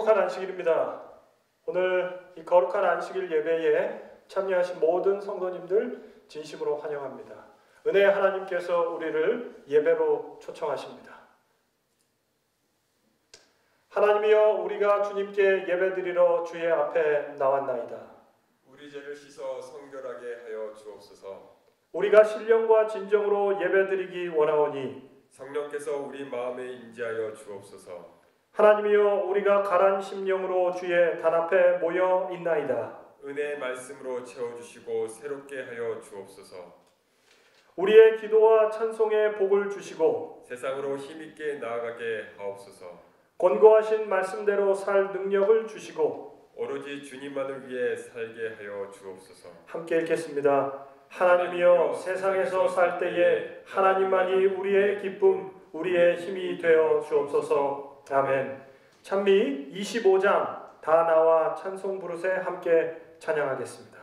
행복한 안식일입니다. 오늘 이 거룩한 안식일 예배에 참여하신 모든 성도님들 진심으로 환영합니다. 은혜의 하나님께서 우리를 예배로 초청하십니다. 하나님이여, 우리가 주님께 예배드리러 주의 앞에 나왔나이다. 우리 죄를 씻어 성결하게 하여 주옵소서. 우리가 신령과 진정으로 예배드리기 원하오니 성령께서 우리 마음에 임재하여 주옵소서. 하나님이여, 우리가 가란 심령으로 주의 단 앞에 모여 있나이다. 은혜의 말씀으로 채워주시고 새롭게 하여 주옵소서. 우리의 기도와 찬송에 복을 주시고 세상으로 힘있게 나아가게 하옵소서. 권고하신 말씀대로 살 능력을 주시고 오로지 주님만을 위해 살게 하여 주옵소서. 함께 읽겠습니다. 하나님이여, 세상에서 살 때에 하나님만이 우리의 기쁨, 우리의 힘이 되어 주옵소서. 아멘. 찬미 25장 다 나와 찬송 부르세 함께 찬양하겠습니다.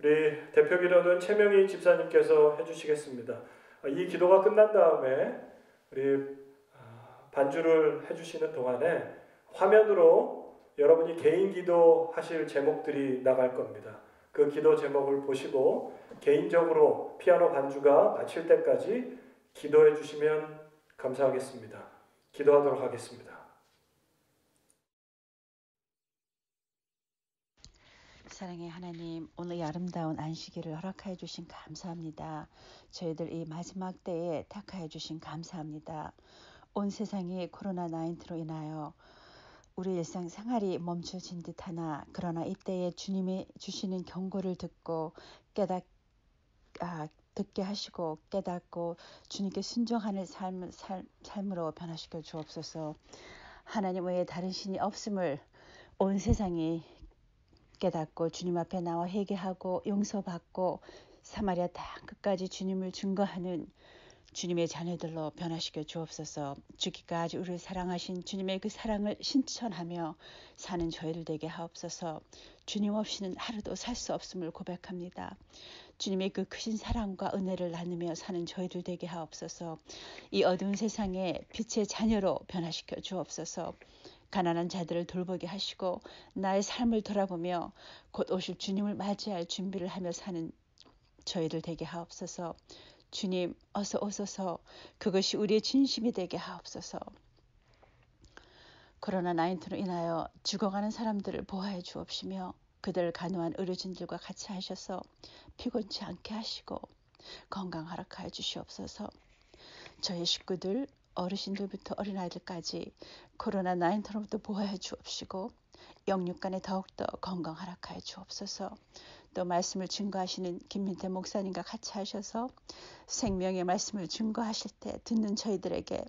우리 대표 기도는 최명희 집사님께서 해주시겠습니다. 이 기도가 끝난 다음에 우리 반주를 해주시는 동안에 화면으로 여러분이 개인 기도 하실 제목들이 나갈 겁니다. 그 기도 제목을 보시고 개인적으로 피아노 반주가 마칠 때까지 기도해 주시면 감사하겠습니다. 기도하도록 하겠습니다. 사랑의 하나님, 오늘 이 아름다운 안식일을 허락하여 주신 감사합니다. 저희들 이 마지막 때에 택하여 주신 감사합니다. 온 세상이 코로나19로 인하여 우리 일상생활이 멈춰진 듯하나 그러나 이때에 주님이 주시는 경고를 듣고 듣게 하시고 깨닫고 주님께 순종하는 삶으로 변화시켜 주옵소서. 하나님 외에 다른 신이 없음을 온 세상이 깨닫고 주님 앞에 나와 회개하고 용서받고 사마리아 땅 끝까지 주님을 증거하는 주님의 자녀들로 변화시켜 주옵소서. 죽기까지 우리를 사랑하신 주님의 그 사랑을 신천하며 사는 저희들 되게 하옵소서. 주님 없이는 하루도 살 수 없음을 고백합니다. 주님의 그 크신 사랑과 은혜를 나누며 사는 저희들 되게 하옵소서. 이 어두운 세상에 빛의 자녀로 변화시켜 주옵소서. 가난한 자들을 돌보게 하시고 나의 삶을 돌아보며 곧 오실 주님을 맞이할 준비를 하며 사는 저희들 되게 하옵소서. 주님, 어서 오소서. 그것이 우리의 진심이 되게 하옵소서. 코로나19로 인하여 죽어가는 사람들을 보호해 주옵시며 그들을 간호한 의료진들과 같이 하셔서 피곤치 않게 하시고 건강 허락하여 주시옵소서. 저희 식구들, 어르신들부터 어린아이들까지 코로나19로부터 보호해 주옵시고 영육간에 더욱더 건강 허락하여 주옵소서. 또 말씀을 증거하시는 김민태 목사님과 같이 하셔서 생명의 말씀을 증거하실 때 듣는 저희들에게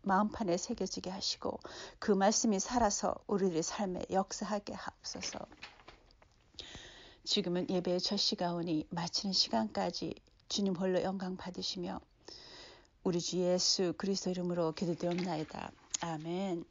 마음판에 새겨지게 하시고 그 말씀이 살아서 우리들의 삶에 역사하게 하옵소서. 지금은 예배의 첫 시간이니 마치는 시간까지 주님 홀로 영광 받으시며 우리 주 예수 그리스도 이름으로 기도드리옵나이다. 아멘.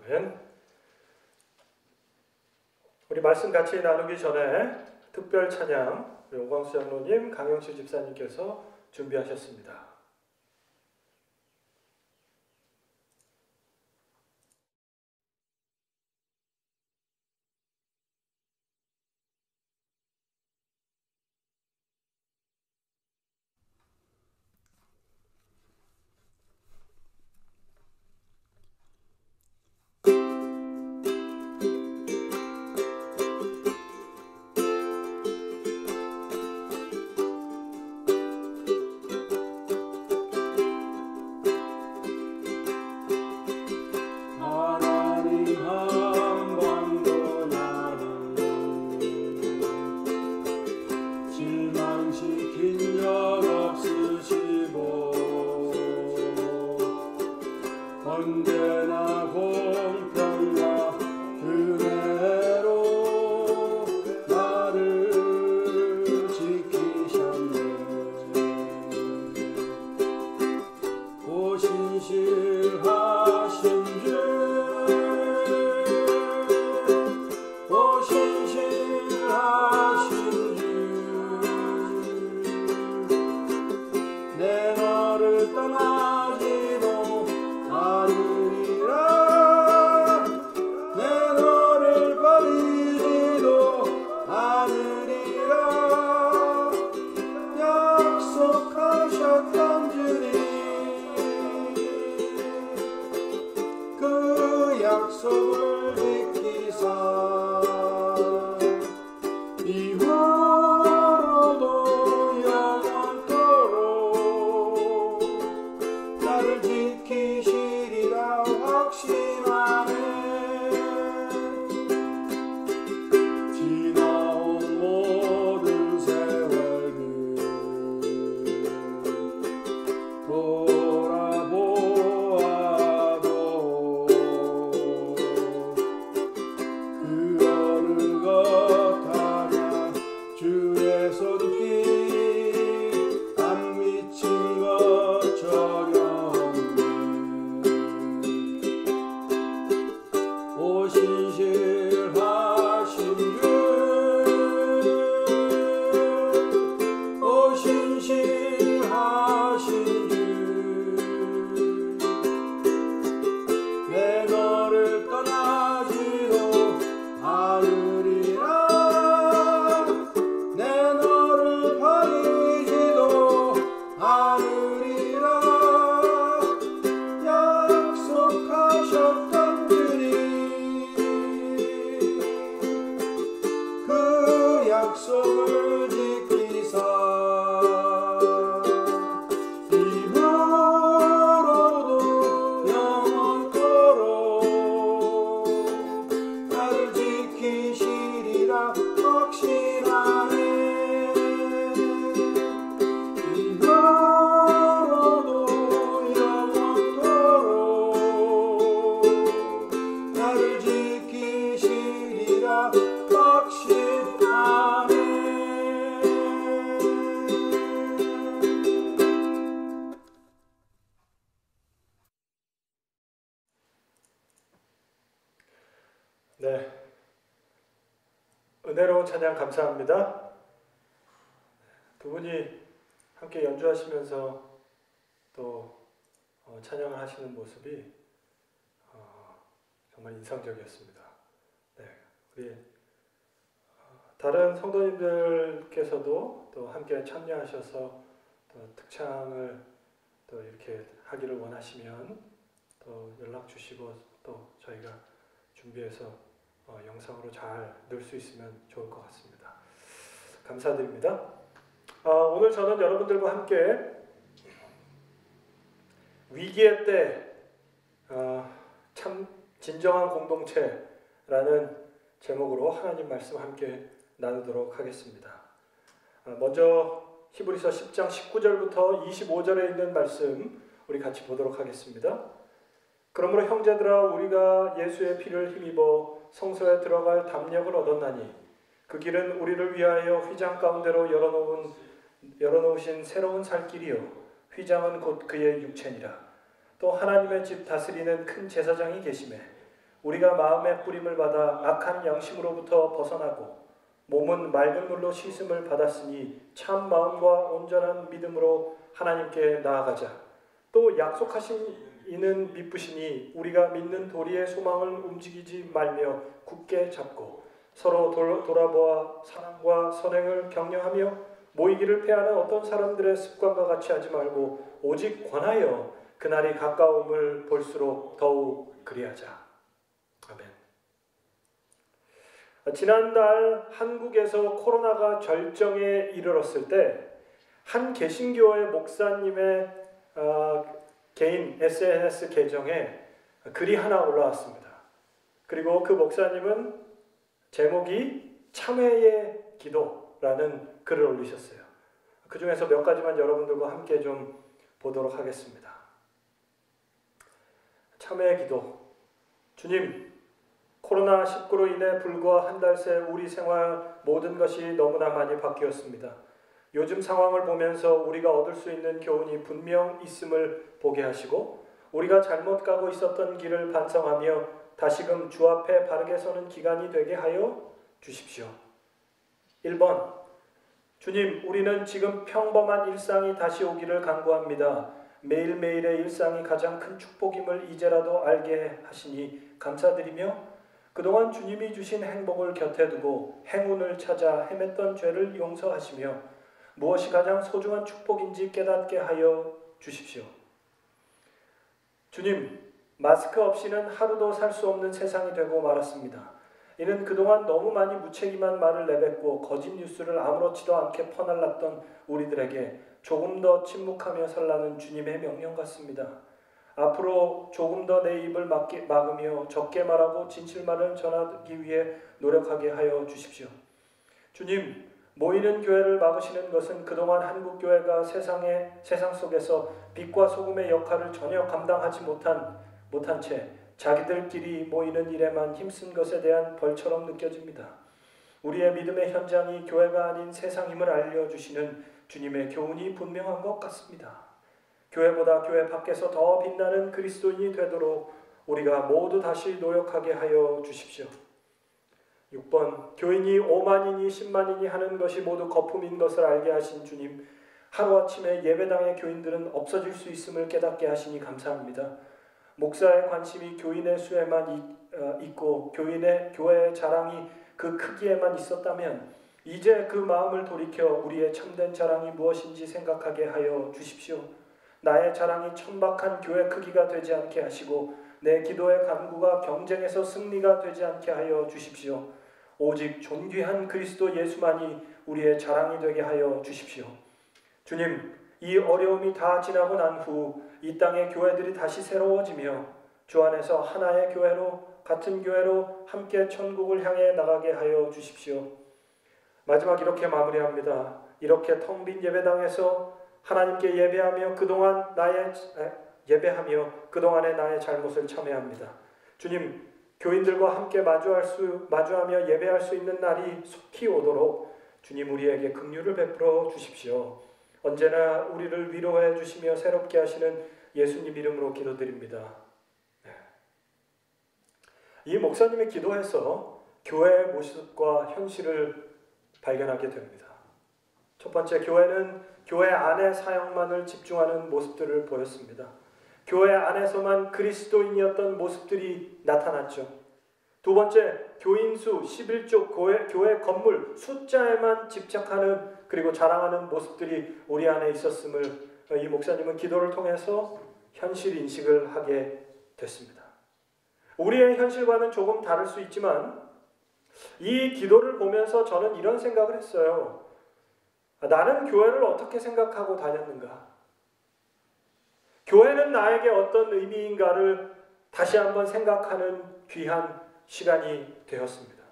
아멘. 우리 말씀 같이 나누기 전에 특별 찬양 우리 오광수 장로님, 강영실 집사님께서 준비하셨습니다. 약속을 지키사 이후로도 영원토록 나를 지키시리라 확신하네. 이후로도 영원토록 나를 지키시리라 확신하네. 네, 은혜로운 찬양 감사합니다. 두 분이 함께 연주하시면서 또 찬양을 하시는 모습이 정말 인상적이었습니다. 네, 우리 다른 성도님들께서도 또 함께 참여하셔서 또 특창을 또 이렇게 하기를 원하시면 또 연락 주시고 또 저희가 준비해서 영상으로 잘 넣을 수 있으면 좋을 것 같습니다. 감사드립니다. 오늘 저는 여러분들과 함께 위기의 때 참 진정한 공동체라는 제목으로 하나님 말씀 함께 나누도록 하겠습니다. 먼저 히브리서 10장 19절부터 25절에 있는 말씀 우리 같이 보도록 하겠습니다. 그러므로 형제들아 우리가 예수의 피를 힘입어 성소에 들어갈 담력을 얻었나니 그 길은 우리를 위하여 휘장 가운데로 열어놓으신 새로운 살 길이요 휘장은 곧 그의 육체니라. 또 하나님의 집 다스리는 큰 제사장이 계시매 우리가 마음의 뿌림을 받아 악한 양심으로부터 벗어나고 몸은 맑은 물로 씻음을 받았으니 참 마음과 온전한 믿음으로 하나님께 나아가자. 또 약속하신 이는 미쁘시니 우리가 믿는 도리의 소망을 움직이지 말며 굳게 잡고 서로 돌아보아 사랑과 선행을 격려하며 모이기를 패하는 어떤 사람들의 습관과 같이 하지 말고 오직 권하여 그날이 가까움을 볼수록 더욱 그리하자. 아멘. 지난달 한국에서 코로나가 절정에 이르렀을 때 한 개신교회 목사님의 개인 SNS 계정에 글이 하나 올라왔습니다. 그리고 그 목사님은 제목이 참회의 기도라는 글을 올리셨어요. 그 중에서 몇 가지만 여러분들과 함께 좀 보도록 하겠습니다. 참회의 기도. 주님, 코로나19로 인해 불과 한 달 새 우리 생활 모든 것이 너무나 많이 바뀌었습니다. 요즘 상황을 보면서 우리가 얻을 수 있는 교훈이 분명 있음을 보게 하시고 우리가 잘못 가고 있었던 길을 반성하며 다시금 주 앞에 바르게 서는 기간이 되게 하여 주십시오. 1번, 주님, 우리는 지금 평범한 일상이 다시 오기를 간구합니다. 매일매일의 일상이 가장 큰 축복임을 이제라도 알게 하시니 감사드리며 그동안 주님이 주신 행복을 곁에 두고 행운을 찾아 헤맸던 죄를 용서하시며 무엇이 가장 소중한 축복인지 깨닫게 하여 주십시오. 주님, 마스크 없이는 하루도 살 수 없는 세상이 되고 말았습니다. 이는 그동안 너무 많이 무책임한 말을 내뱉고 거짓 뉴스를 아무렇지도 않게 퍼날랐던 우리들에게 조금 더 침묵하며 살라는 주님의 명령 같습니다. 앞으로 조금 더 내 입을 막으며 적게 말하고 진실만을 전하기 위해 노력하게 하여 주십시오. 주님, 모이는 교회를 막으시는 것은 그동안 한국교회가 세상 속에서 빛과 소금의 역할을 전혀 감당하지 못한 채 자기들끼리 모이는 일에만 힘쓴 것에 대한 벌처럼 느껴집니다. 우리의 믿음의 현장이 교회가 아닌 세상임을 알려주시는 주님의 교훈이 분명한 것 같습니다. 교회보다 교회 밖에서 더 빛나는 그리스도인이 되도록 우리가 모두 다시 노력하게 하여 주십시오. 6번, 교인이 5만이니 10만이니 하는 것이 모두 거품인 것을 알게 하신 주님, 하루아침에 예배당의 교인들은 없어질 수 있음을 깨닫게 하시니 감사합니다. 목사의 관심이 교인의 수에만 있고 교회의 자랑이 그 크기에만 있었다면 이제 그 마음을 돌이켜 우리의 참된 자랑이 무엇인지 생각하게 하여 주십시오. 나의 자랑이 천박한 교회 크기가 되지 않게 하시고 내 기도의 간구가 경쟁에서 승리가 되지 않게 하여 주십시오. 오직 존귀한 그리스도 예수만이 우리의 자랑이 되게 하여 주십시오. 주님, 이 어려움이 다 지나고 난 후 이 땅의 교회들이 다시 새로워지며 주 안에서 하나의 교회로, 같은 교회로 함께 천국을 향해 나가게 하여 주십시오. 마지막 이렇게 마무리합니다. 이렇게 텅 빈 예배당에서 하나님께 예배하며 그동안의 나의 잘못을 참회합니다. 주님, 교인들과 함께 마주하며 예배할 수 있는 날이 속히 오도록 주님 우리에게 긍휼을 베풀어 주십시오. 언제나 우리를 위로해 주시며 새롭게 하시는 예수님 이름으로 기도드립니다. 이 목사님의 기도에서 교회의 모습과 현실을 발견하게 됩니다. 첫 번째, 교회는 교회 안의 사역만을 집중하는 모습들을 보였습니다. 교회 안에서만 그리스도인이었던 모습들이 나타났죠. 두 번째, 교인 수, 11조, 교회 건물 숫자에만 집착하는 그리고 자랑하는 모습들이 우리 안에 있었음을 이 목사님은 기도를 통해서 현실 인식을 하게 됐습니다. 우리의 현실과는 조금 다를 수 있지만 이 기도를 보면서 저는 이런 생각을 했어요. 나는 교회를 어떻게 생각하고 다녔는가? 교회는 나에게 어떤 의미인가를 다시 한번 생각하는 귀한 시간이 되었습니다.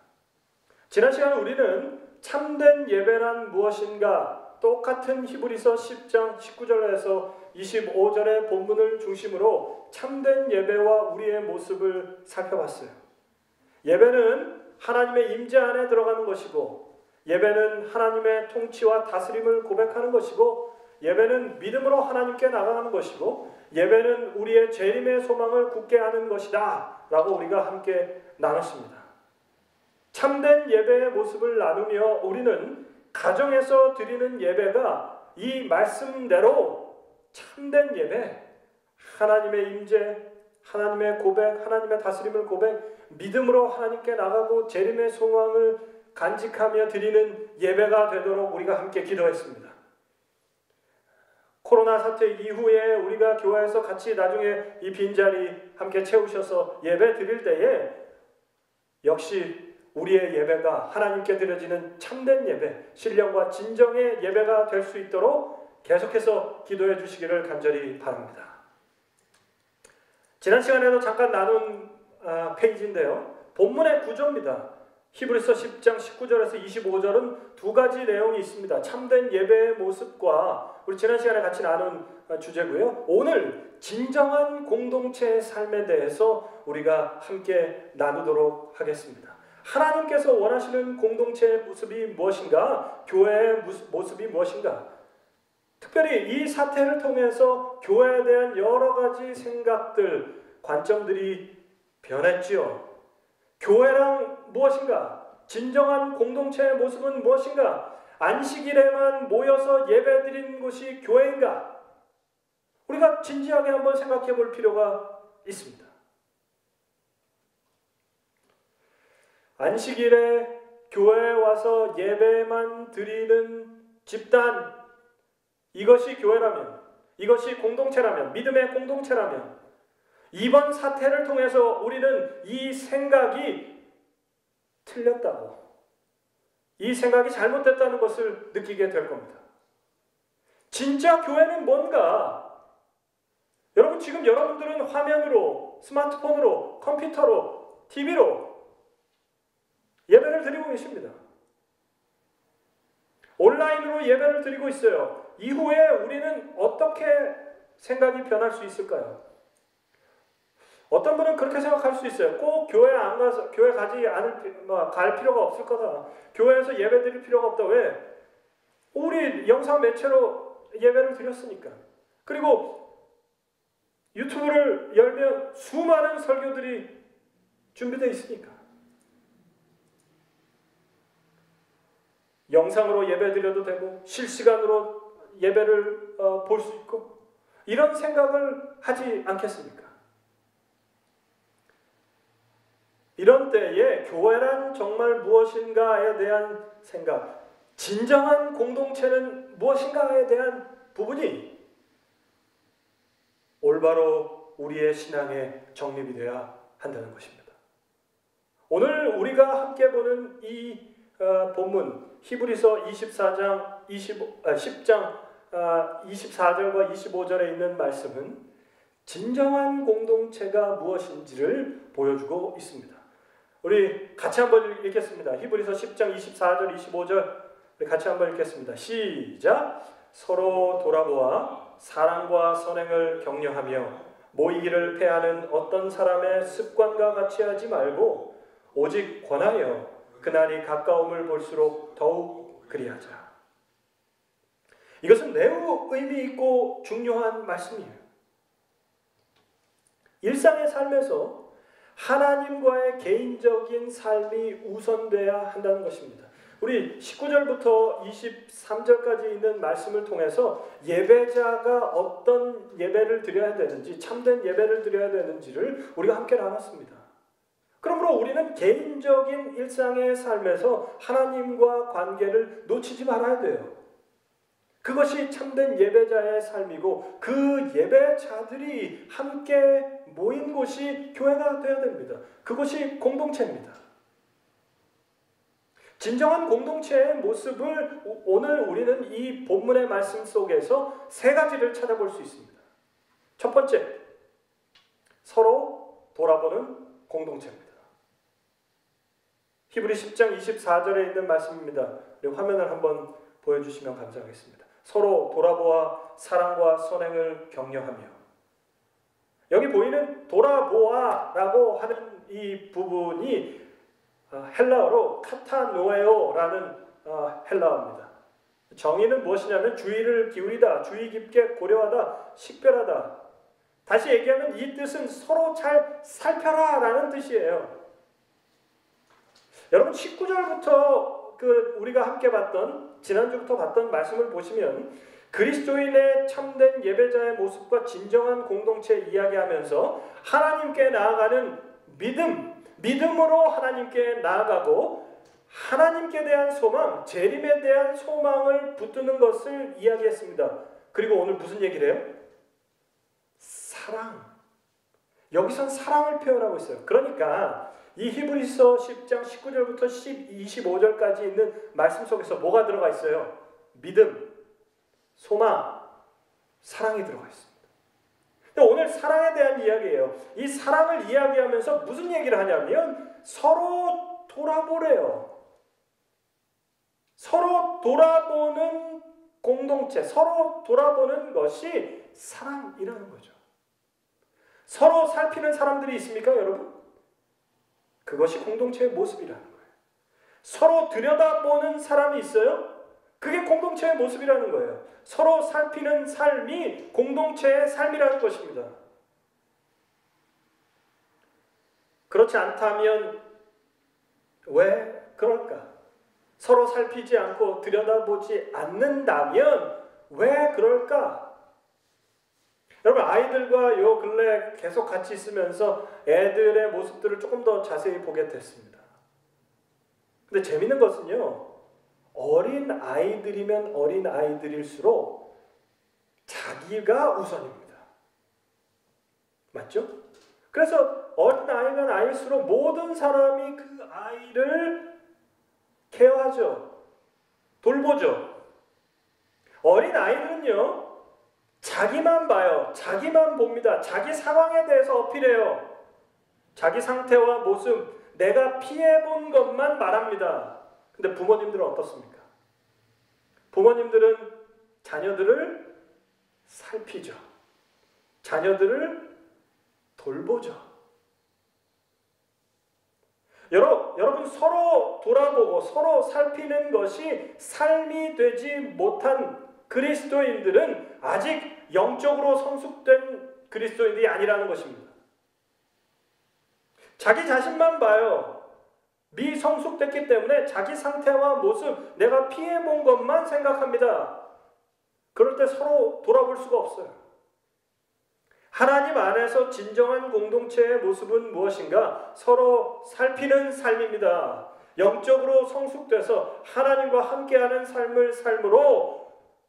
지난 시간 우리는 참된 예배란 무엇인가 똑같은 히브리서 10장 19절에서 25절의 본문을 중심으로 참된 예배와 우리의 모습을 살펴봤어요. 예배는 하나님의 임재 안에 들어가는 것이고, 예배는 하나님의 통치와 다스림을 고백하는 것이고, 예배는 믿음으로 하나님께 나아가는 것이고, 예배는 우리의 재림의 소망을 굳게 하는 것이다 라고 우리가 함께 나눴습니다. 참된 예배의 모습을 나누며 우리는 가정에서 드리는 예배가 이 말씀대로 참된 예배, 하나님의 임재, 하나님의 고백, 하나님의 다스림을 고백, 믿음으로 하나님께 나가고 재림의 소망을 간직하며 드리는 예배가 되도록 우리가 함께 기도했습니다. 코로나 사태 이후에 우리가 교회에서 같이 나중에 이 빈자리 함께 채우셔서 예배 드릴 때에 역시 우리의 예배가 하나님께 드려지는 참된 예배, 신령과 진정의 예배가 될 수 있도록 계속해서 기도해 주시기를 간절히 바랍니다. 지난 시간에도 잠깐 나눈 페이지인데요. 본문의 구조입니다. 히브리서 10장 19절에서 25절은 두 가지 내용이 있습니다. 참된 예배의 모습과 우리 지난 시간에 같이 나눈 주제고요. 오늘 진정한 공동체의 삶에 대해서 우리가 함께 나누도록 하겠습니다. 하나님께서 원하시는 공동체의 모습이 무엇인가? 교회의 모습이 무엇인가? 특별히 이 사태를 통해서 교회에 대한 여러 가지 생각들, 관점들이 변했지요. 교회란 무엇인가? 진정한 공동체의 모습은 무엇인가? 안식일에만 모여서 예배드리는 곳이 교회인가? 우리가 진지하게 한번 생각해 볼 필요가 있습니다. 안식일에 교회에 와서 예배만 드리는 집단, 이것이 교회라면, 이것이 공동체라면, 믿음의 공동체라면, 이번 사태를 통해서 우리는 이 생각이 틀렸다고, 이 생각이 잘못됐다는 것을 느끼게 될 겁니다. 진짜 교회는 뭔가? 여러분, 지금 여러분들은 화면으로, 스마트폰으로, 컴퓨터로, TV로 예배를 드리고 계십니다. 온라인으로 예배를 드리고 있어요. 이후에 우리는 어떻게 생각이 변할 수 있을까요? 어떤 분은 그렇게 생각할 수 있어요. 꼭 교회 안 가서, 교회 갈 필요가 없을 거다. 교회에서 예배 드릴 필요가 없다. 왜? 우리 영상 매체로 예배를 드렸으니까. 그리고 유튜브를 열면 수많은 설교들이 준비되어 있으니까. 영상으로 예배 드려도 되고 실시간으로 예배를 볼 수 있고, 이런 생각을 하지 않겠습니까? 이런 때에 교회란 정말 무엇인가에 대한 생각, 진정한 공동체는 무엇인가에 대한 부분이 올바로 우리의 신앙에 정립이 되어야 한다는 것입니다. 오늘 우리가 함께 보는 이 본문 히브리서 10장 24절과 25절에 있는 말씀은 진정한 공동체가 무엇인지를 보여주고 있습니다. 우리 같이 한번 읽겠습니다. 히브리서 10장 24절 25절 같이 한번 읽겠습니다. 시작. 서로 돌아보아 사랑과 선행을 격려하며 모이기를 패하는 어떤 사람의 습관과 같이 하지 말고 오직 권하여 그날이 가까움을 볼수록 더욱 그리하자. 이것은 매우 의미 있고 중요한 말씀이에요. 일상의 삶에서 하나님과의 개인적인 삶이 우선돼야 한다는 것입니다. 우리 19절부터 23절까지 있는 말씀을 통해서 예배자가 어떤 예배를 드려야 되는지, 참된 예배를 드려야 되는지를 우리가 함께 나눴습니다. 그러므로 우리는 개인적인 일상의 삶에서 하나님과 관계를 놓치지 말아야 돼요. 그것이 참된 예배자의 삶이고 그 예배자들이 함께 모인 곳이 교회가 되어야 됩니다. 그것이 공동체입니다. 진정한 공동체의 모습을 오늘 우리는 이 본문의 말씀 속에서 세 가지를 찾아볼 수 있습니다. 첫 번째, 서로 돌아보는 공동체입니다. 히브리 10장 24절에 있는 말씀입니다. 화면을 한번 보여주시면 감사하겠습니다. 서로 돌아보아 사랑과 선행을 격려하며. 여기 보이는 돌아보아라고 하는 이 부분이 헬라어로 카타노에오라는 헬라어입니다. 정의는 무엇이냐면 주의를 기울이다, 주의 깊게 고려하다, 식별하다. 다시 얘기하면 이 뜻은 서로 잘 살펴라라는 뜻이에요. 여러분 19절부터 우리가 함께 봤던 지난주부터 봤던 말씀을 보시면 그리스도인의 참된 예배자의 모습과 진정한 공동체 이야기하면서 하나님께 나아가는 믿음으로 하나님께 나아가고 하나님께 대한 소망, 재림에 대한 소망을 붙드는 것을 이야기했습니다. 그리고 오늘 무슨 얘기를 해요? 사랑. 여기선 사랑을 표현하고 있어요. 그러니까 이 히브리서 10장 19절부터 25절까지 있는 말씀 속에서 뭐가 들어가 있어요? 믿음, 소망, 사랑이 들어가 있습니다. 오늘 사랑에 대한 이야기예요. 이 사랑을 이야기하면서 무슨 얘기를 하냐면 서로 돌아보래요. 서로 돌아보는 공동체, 서로 돌아보는 것이 사랑이라는 거죠. 서로 살피는 사람들이 있습니까, 여러분? 그것이 공동체의 모습이라는 거예요. 서로 들여다보는 사람이 있어요? 그게 공동체의 모습이라는 거예요. 서로 살피는 삶이 공동체의 삶이라는 것입니다. 그렇지 않다면 왜 그럴까? 서로 살피지 않고 들여다보지 않는다면 왜 그럴까? 여러분 아이들과 요 근래 계속 같이 있으면서 애들의 모습들을 조금 더 자세히 보게 됐습니다. 근데 재밌는 것은요. 어린 아이들이면 어린 아이들일수록 자기가 우선입니다. 맞죠? 그래서 어린 아이면 아이일수록 모든 사람이 그 아이를 케어하죠. 돌보죠. 어린 아이들은요. 자기만 봐요. 자기만 봅니다. 자기 상황에 대해서 어필해요. 자기 상태와 모습, 내가 피해본 것만 말합니다. 근데 부모님들은 어떻습니까? 부모님들은 자녀들을 살피죠. 자녀들을 돌보죠. 여러분 서로 돌아보고 서로 살피는 것이 삶이 되지 못한 그리스도인들은 아직 영적으로 성숙된 그리스도인들이 아니라는 것입니다. 자기 자신만 봐요. 미성숙됐기 때문에 자기 상태와 모습, 내가 피해본 것만 생각합니다. 그럴 때 서로 돌아볼 수가 없어요. 하나님 안에서 진정한 공동체의 모습은 무엇인가? 서로 살피는 삶입니다. 영적으로 성숙돼서 하나님과 함께하는 삶을 삶으로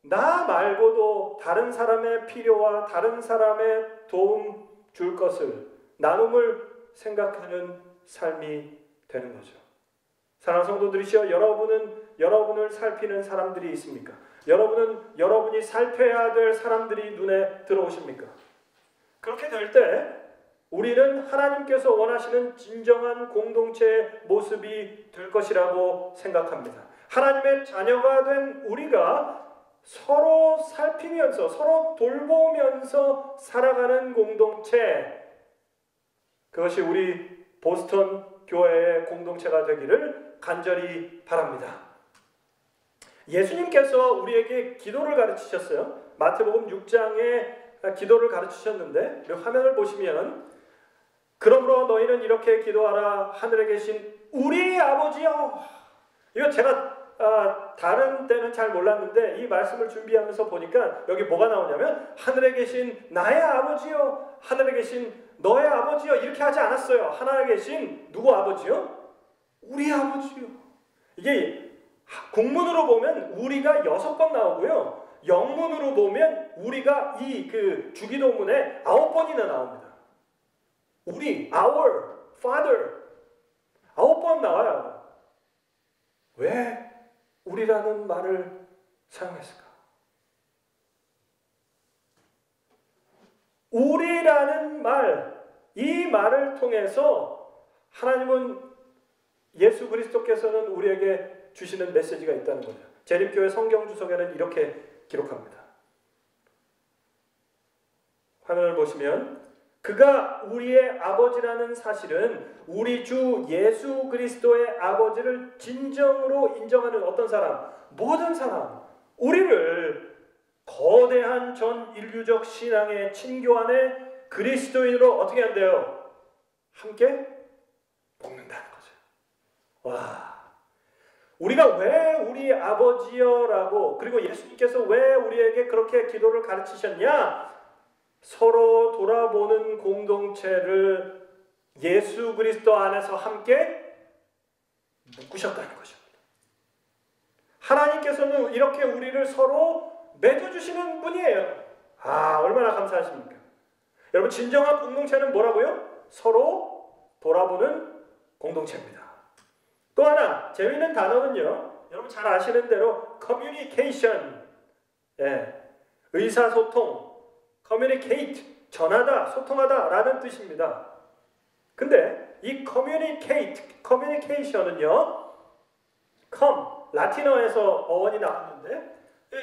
나 말고도 다른 사람의 필요와 다른 사람의 도움 줄 것을 나눔을 생각하는 삶이 되는 거죠. 사랑하는 성도들이시여, 여러분을 살피는 사람들이 있습니까? 여러분이 살펴야 될 사람들이 눈에 들어오십니까? 그렇게 될 때 우리는 하나님께서 원하시는 진정한 공동체의 모습이 될 것이라고 생각합니다. 하나님의 자녀가 된 우리가 서로 살피면서 서로 돌보면서 살아가는 공동체, 그것이 우리 보스턴 교회의 공동체가 되기를 간절히 바랍니다. 예수님께서 우리에게 기도를 가르치셨어요. 마태복음 6장에 기도를 가르치셨는데 화면을 보시면 그러므로 너희는 이렇게 기도하라. 하늘에 계신 우리 아버지여. 이거 제가 다른 때는 잘 몰랐는데 이 말씀을 준비하면서 보니까 여기 뭐가 나오냐면 하늘에 계신 나의 아버지요, 하늘에 계신 너의 아버지요, 이렇게 하지 않았어요. 하늘에 계신 누구 아버지요? 우리 아버지요. 이게 국문으로 보면 우리가 6번 나오고요, 영문으로 보면 우리가 이 주기도문에 9번이나 나옵니다. 우리, our, father 9번 나와요. 왜 우리라는 말을 사용했을까? 우리라는 말, 이 말을 통해서 하나님은, 예수 그리스도께서는 우리에게 주시는 메시지가 있다는 거죠. 재림교회 성경주석에는 이렇게 기록합니다. 화면을 보시면 그가 우리의 아버지라는 사실은 우리 주 예수 그리스도의 아버지를 진정으로 인정하는 어떤 사람, 모든 사람, 우리를 거대한 전 인류적 신앙의 친교 안에 그리스도인으로 어떻게 한대요? 함께 먹는다는 거죠. 와, 우리가 왜 우리 아버지여라고, 그리고 예수님께서 왜 우리에게 그렇게 기도를 가르치셨냐? 서로 돌아보는 공동체를 예수 그리스도 안에서 함께 묶으셨다는 것입니다. 하나님께서는 이렇게 우리를 서로 맺어주시는 분이에요. 얼마나 감사하십니까? 여러분, 진정한 공동체는 뭐라고요? 서로 돌아보는 공동체입니다. 또 하나 재미있는 단어는요, 여러분 잘 아시는 대로 communication, 의사소통, communicate, 전하다, 소통하다 라는 뜻입니다. 근데 이 communication은요, 라틴어에서 어원이 나왔는데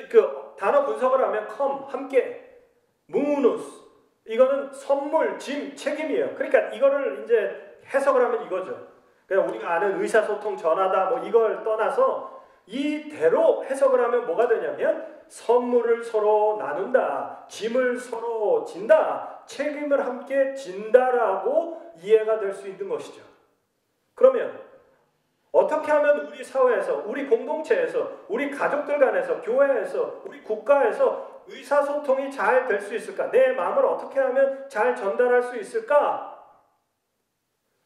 그 단어 분석을 하면 함께, munus, 이거는 선물, 짐, 책임이에요. 그러니까 이거를 이제 해석을 하면 이거죠. 그냥 우리가 아는 의사소통, 전하다 뭐 이걸 떠나서 이대로 해석을 하면 뭐가 되냐면 선물을 서로 나눈다, 짐을 서로 진다, 책임을 함께 진다라고 이해가 될 수 있는 것이죠. 그러면 어떻게 하면 우리 사회에서, 우리 공동체에서, 우리 가족들 간에서, 교회에서, 우리 국가에서 의사소통이 잘 될 수 있을까? 내 마음을 어떻게 하면 잘 전달할 수 있을까?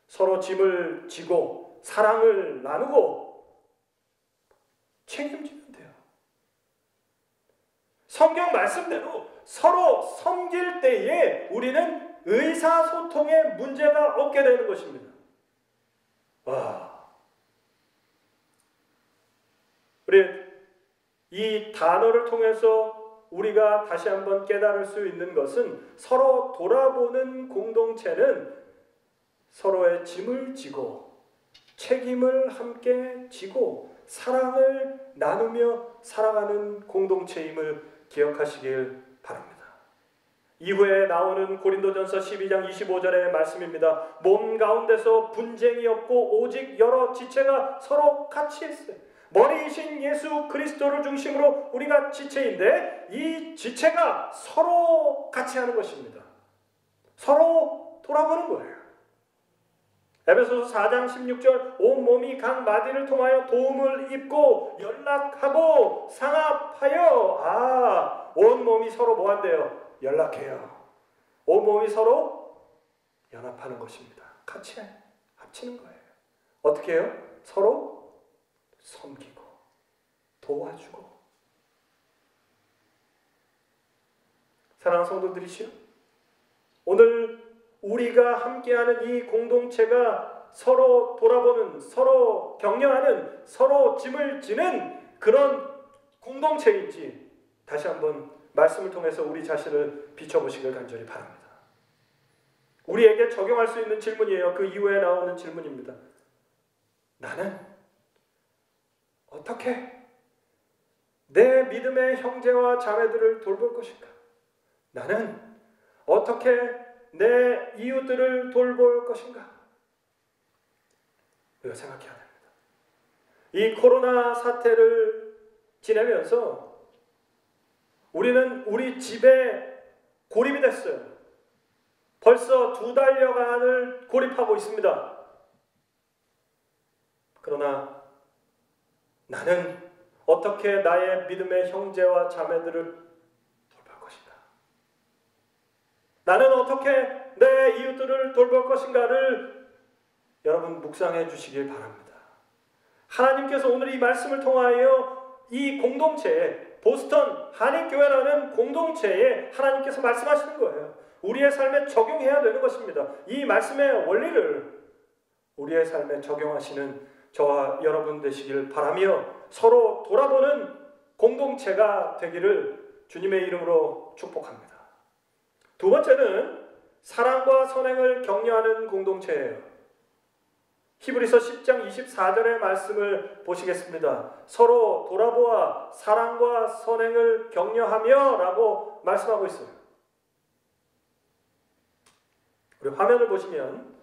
서로 짐을 지고 사랑을 나누고 책임지면 돼요. 성경 말씀대로 서로 섬길 때에 우리는 의사소통에 문제가 없게 되는 것입니다. 와, 우리 이 단어를 통해서 우리가 다시 한번 깨달을 수 있는 것은 서로 돌아보는 공동체는 서로의 짐을 지고 책임을 함께 지고 사랑을 나누며 살아가는 공동체임을 기억하시길 바랍니다. 이후에 나오는 고린도전서 12장 25절의 말씀입니다. 몸 가운데서 분쟁이 없고 오직 여러 지체가 서로 같이 있어요. 머리이신 예수 그리스도를 중심으로 우리가 지체인데 이 지체가 서로 같이 하는 것입니다. 서로 돌아보는 거예요. 에베소서 4장 16절 온몸이 각 마디를 통하여 도움을 입고 연락하고 상합하여, 온몸이 서로 뭐 한대요? 연락해요. 온몸이 서로 연합하는 것입니다. 같이 합치는 거예요. 어떻게 해요? 서로 섬기고 도와주고. 사랑하는 성도들이시여, 오늘 우리가 함께하는 이 공동체가 서로 돌아보는, 서로 격려하는, 서로 짐을 지는 그런 공동체인지 다시 한번 말씀을 통해서 우리 자신을 비춰보시길 간절히 바랍니다. 우리에게 적용할 수 있는 질문이에요. 그 이후에 나오는 질문입니다. 나는 어떻게 내 믿음의 형제와 자매들을 돌볼 것인가? 나는 어떻게 내 이웃들을 돌볼 것인가? 우리가 생각해야 됩니다. 이 코로나 사태를 지내면서 우리는 우리 집에 고립이 됐어요. 벌써 2달여간을 고립하고 있습니다. 그러나 나는 어떻게 나의 믿음의 형제와 자매들을 돌볼 것인가? 나는 어떻게 내 이웃들을 돌볼 것인가를 여러분 묵상해 주시길 바랍니다. 하나님께서 오늘 이 말씀을 통하여 이 공동체에, 보스턴 한인교회라는 공동체에 하나님께서 말씀하시는 거예요. 우리의 삶에 적용해야 되는 것입니다. 이 말씀의 원리를 우리의 삶에 적용하시는 저와 여러분 되시길 바라며 서로 돌아보는 공동체가 되기를 주님의 이름으로 축복합니다. 두 번째는 사랑과 선행을 격려하는 공동체예요. 히브리서 10장 24절의 말씀을 보시겠습니다. 서로 돌아보아 사랑과 선행을 격려하며 라고 말씀하고 있어요. 우리 화면을 보시면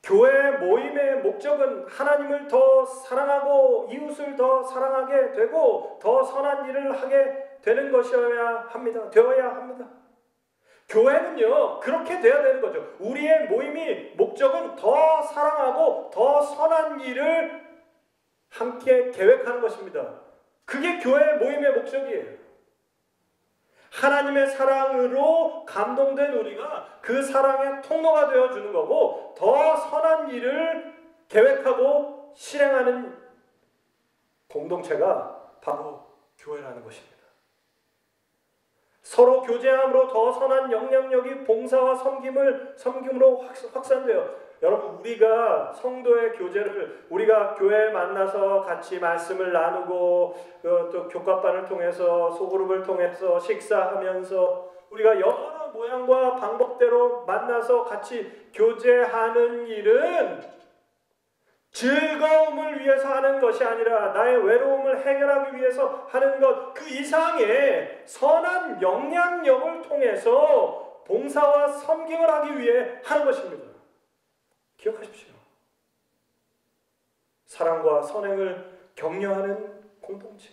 교회 모임의 목적은 하나님을 더 사랑하고 이웃을 더 사랑하게 되고 더 선한 일을 하게 되는 것이어야 합니다. 되어야 합니다. 교회는요, 그렇게 돼야 되는 거죠. 우리의 모임이 목적은 더 사랑하고 더 선한 일을 함께 계획하는 것입니다. 그게 교회 모임의 목적이에요. 하나님의 사랑으로 감동된 우리가 그 사랑의 통로가 되어주는 거고 더 선한 일을 계획하고 실행하는 공동체가 바로 교회라는 것입니다. 서로 교제함으로 더 선한 영향력이 봉사와 섬김으로 확산돼요. 여러분, 우리가 성도의 교제를 우리가 교회에 만나서 같이 말씀을 나누고 또 교과반을 통해서 소그룹을 통해서 식사하면서 우리가 여러 모양과 방법대로 만나서 같이 교제하는 일은 즐거움을 위해서 하는 것이 아니라 나의 외로움을 해결하기 위해서 하는 것 그 이상의 선한 영향력을 통해서 봉사와 섬김을 하기 위해 하는 것입니다. 기억하십시오. 사랑과 선행을 격려하는 공동체.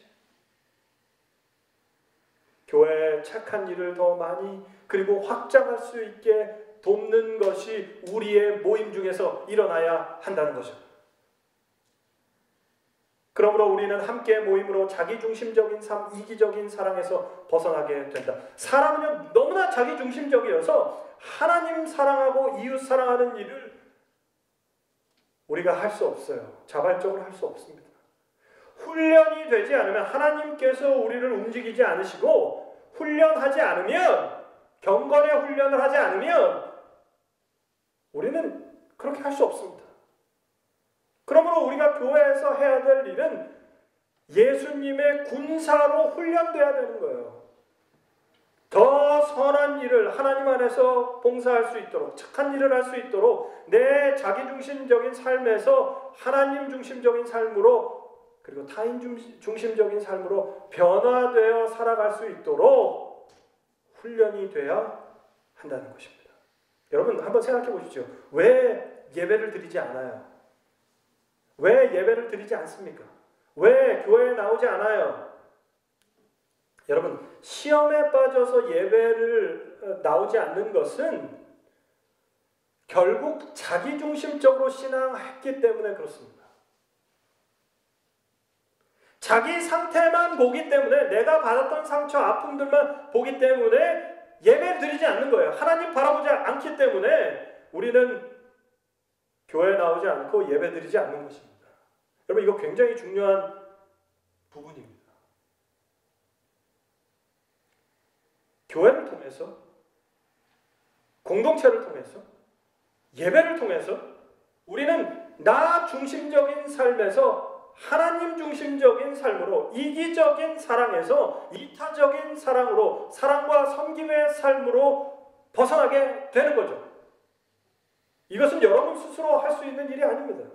교회의 착한 일을 더 많이 그리고 확장할 수 있게 돕는 것이 우리의 모임 중에서 일어나야 한다는 것입니다. 그러므로 우리는 함께 모임으로 자기중심적인 삶, 이기적인 사랑에서 벗어나게 된다. 사람은요, 너무나 자기중심적이어서 하나님 사랑하고 이웃 사랑하는 일을 우리가 할 수 없어요. 자발적으로 할 수 없습니다. 훈련이 되지 않으면 하나님께서 우리를 움직이지 않으시고 훈련하지 않으면 경건의 훈련을 하지 않으면 우리는 그렇게 할 수 없습니다. 그러므로 우리가 교회에서 해야 될 일은 예수님의 군사로 훈련돼야 되는 거예요. 더 선한 일을 하나님 안에서 봉사할 수 있도록 착한 일을 할 수 있도록 내 자기중심적인 삶에서 하나님 중심적인 삶으로 그리고 타인 중심적인 삶으로 변화되어 살아갈 수 있도록 훈련이 돼야 한다는 것입니다. 여러분 한번 생각해 보십시오. 왜 예배를 드리지 않아요? 왜 예배를 드리지 않습니까? 왜 교회에 나오지 않아요? 여러분, 시험에 빠져서 예배를 나오지 않는 것은 결국 자기중심적으로 신앙했기 때문에 그렇습니다. 자기 상태만 보기 때문에 내가 받았던 상처, 아픔들만 보기 때문에 예배를 드리지 않는 거예요. 하나님 바라보지 않기 때문에 우리는 교회에 나오지 않고 예배드리지 않는 것입니다. 여러분 이거 굉장히 중요한 부분입니다. 교회를 통해서, 공동체를 통해서, 예배를 통해서 우리는 나 중심적인 삶에서 하나님 중심적인 삶으로, 이기적인 사랑에서 이타적인 사랑으로, 사랑과 섬김의 삶으로 벗어나게 되는 거죠. 이것은 여러분 스스로 할 수 있는 일이 아닙니다.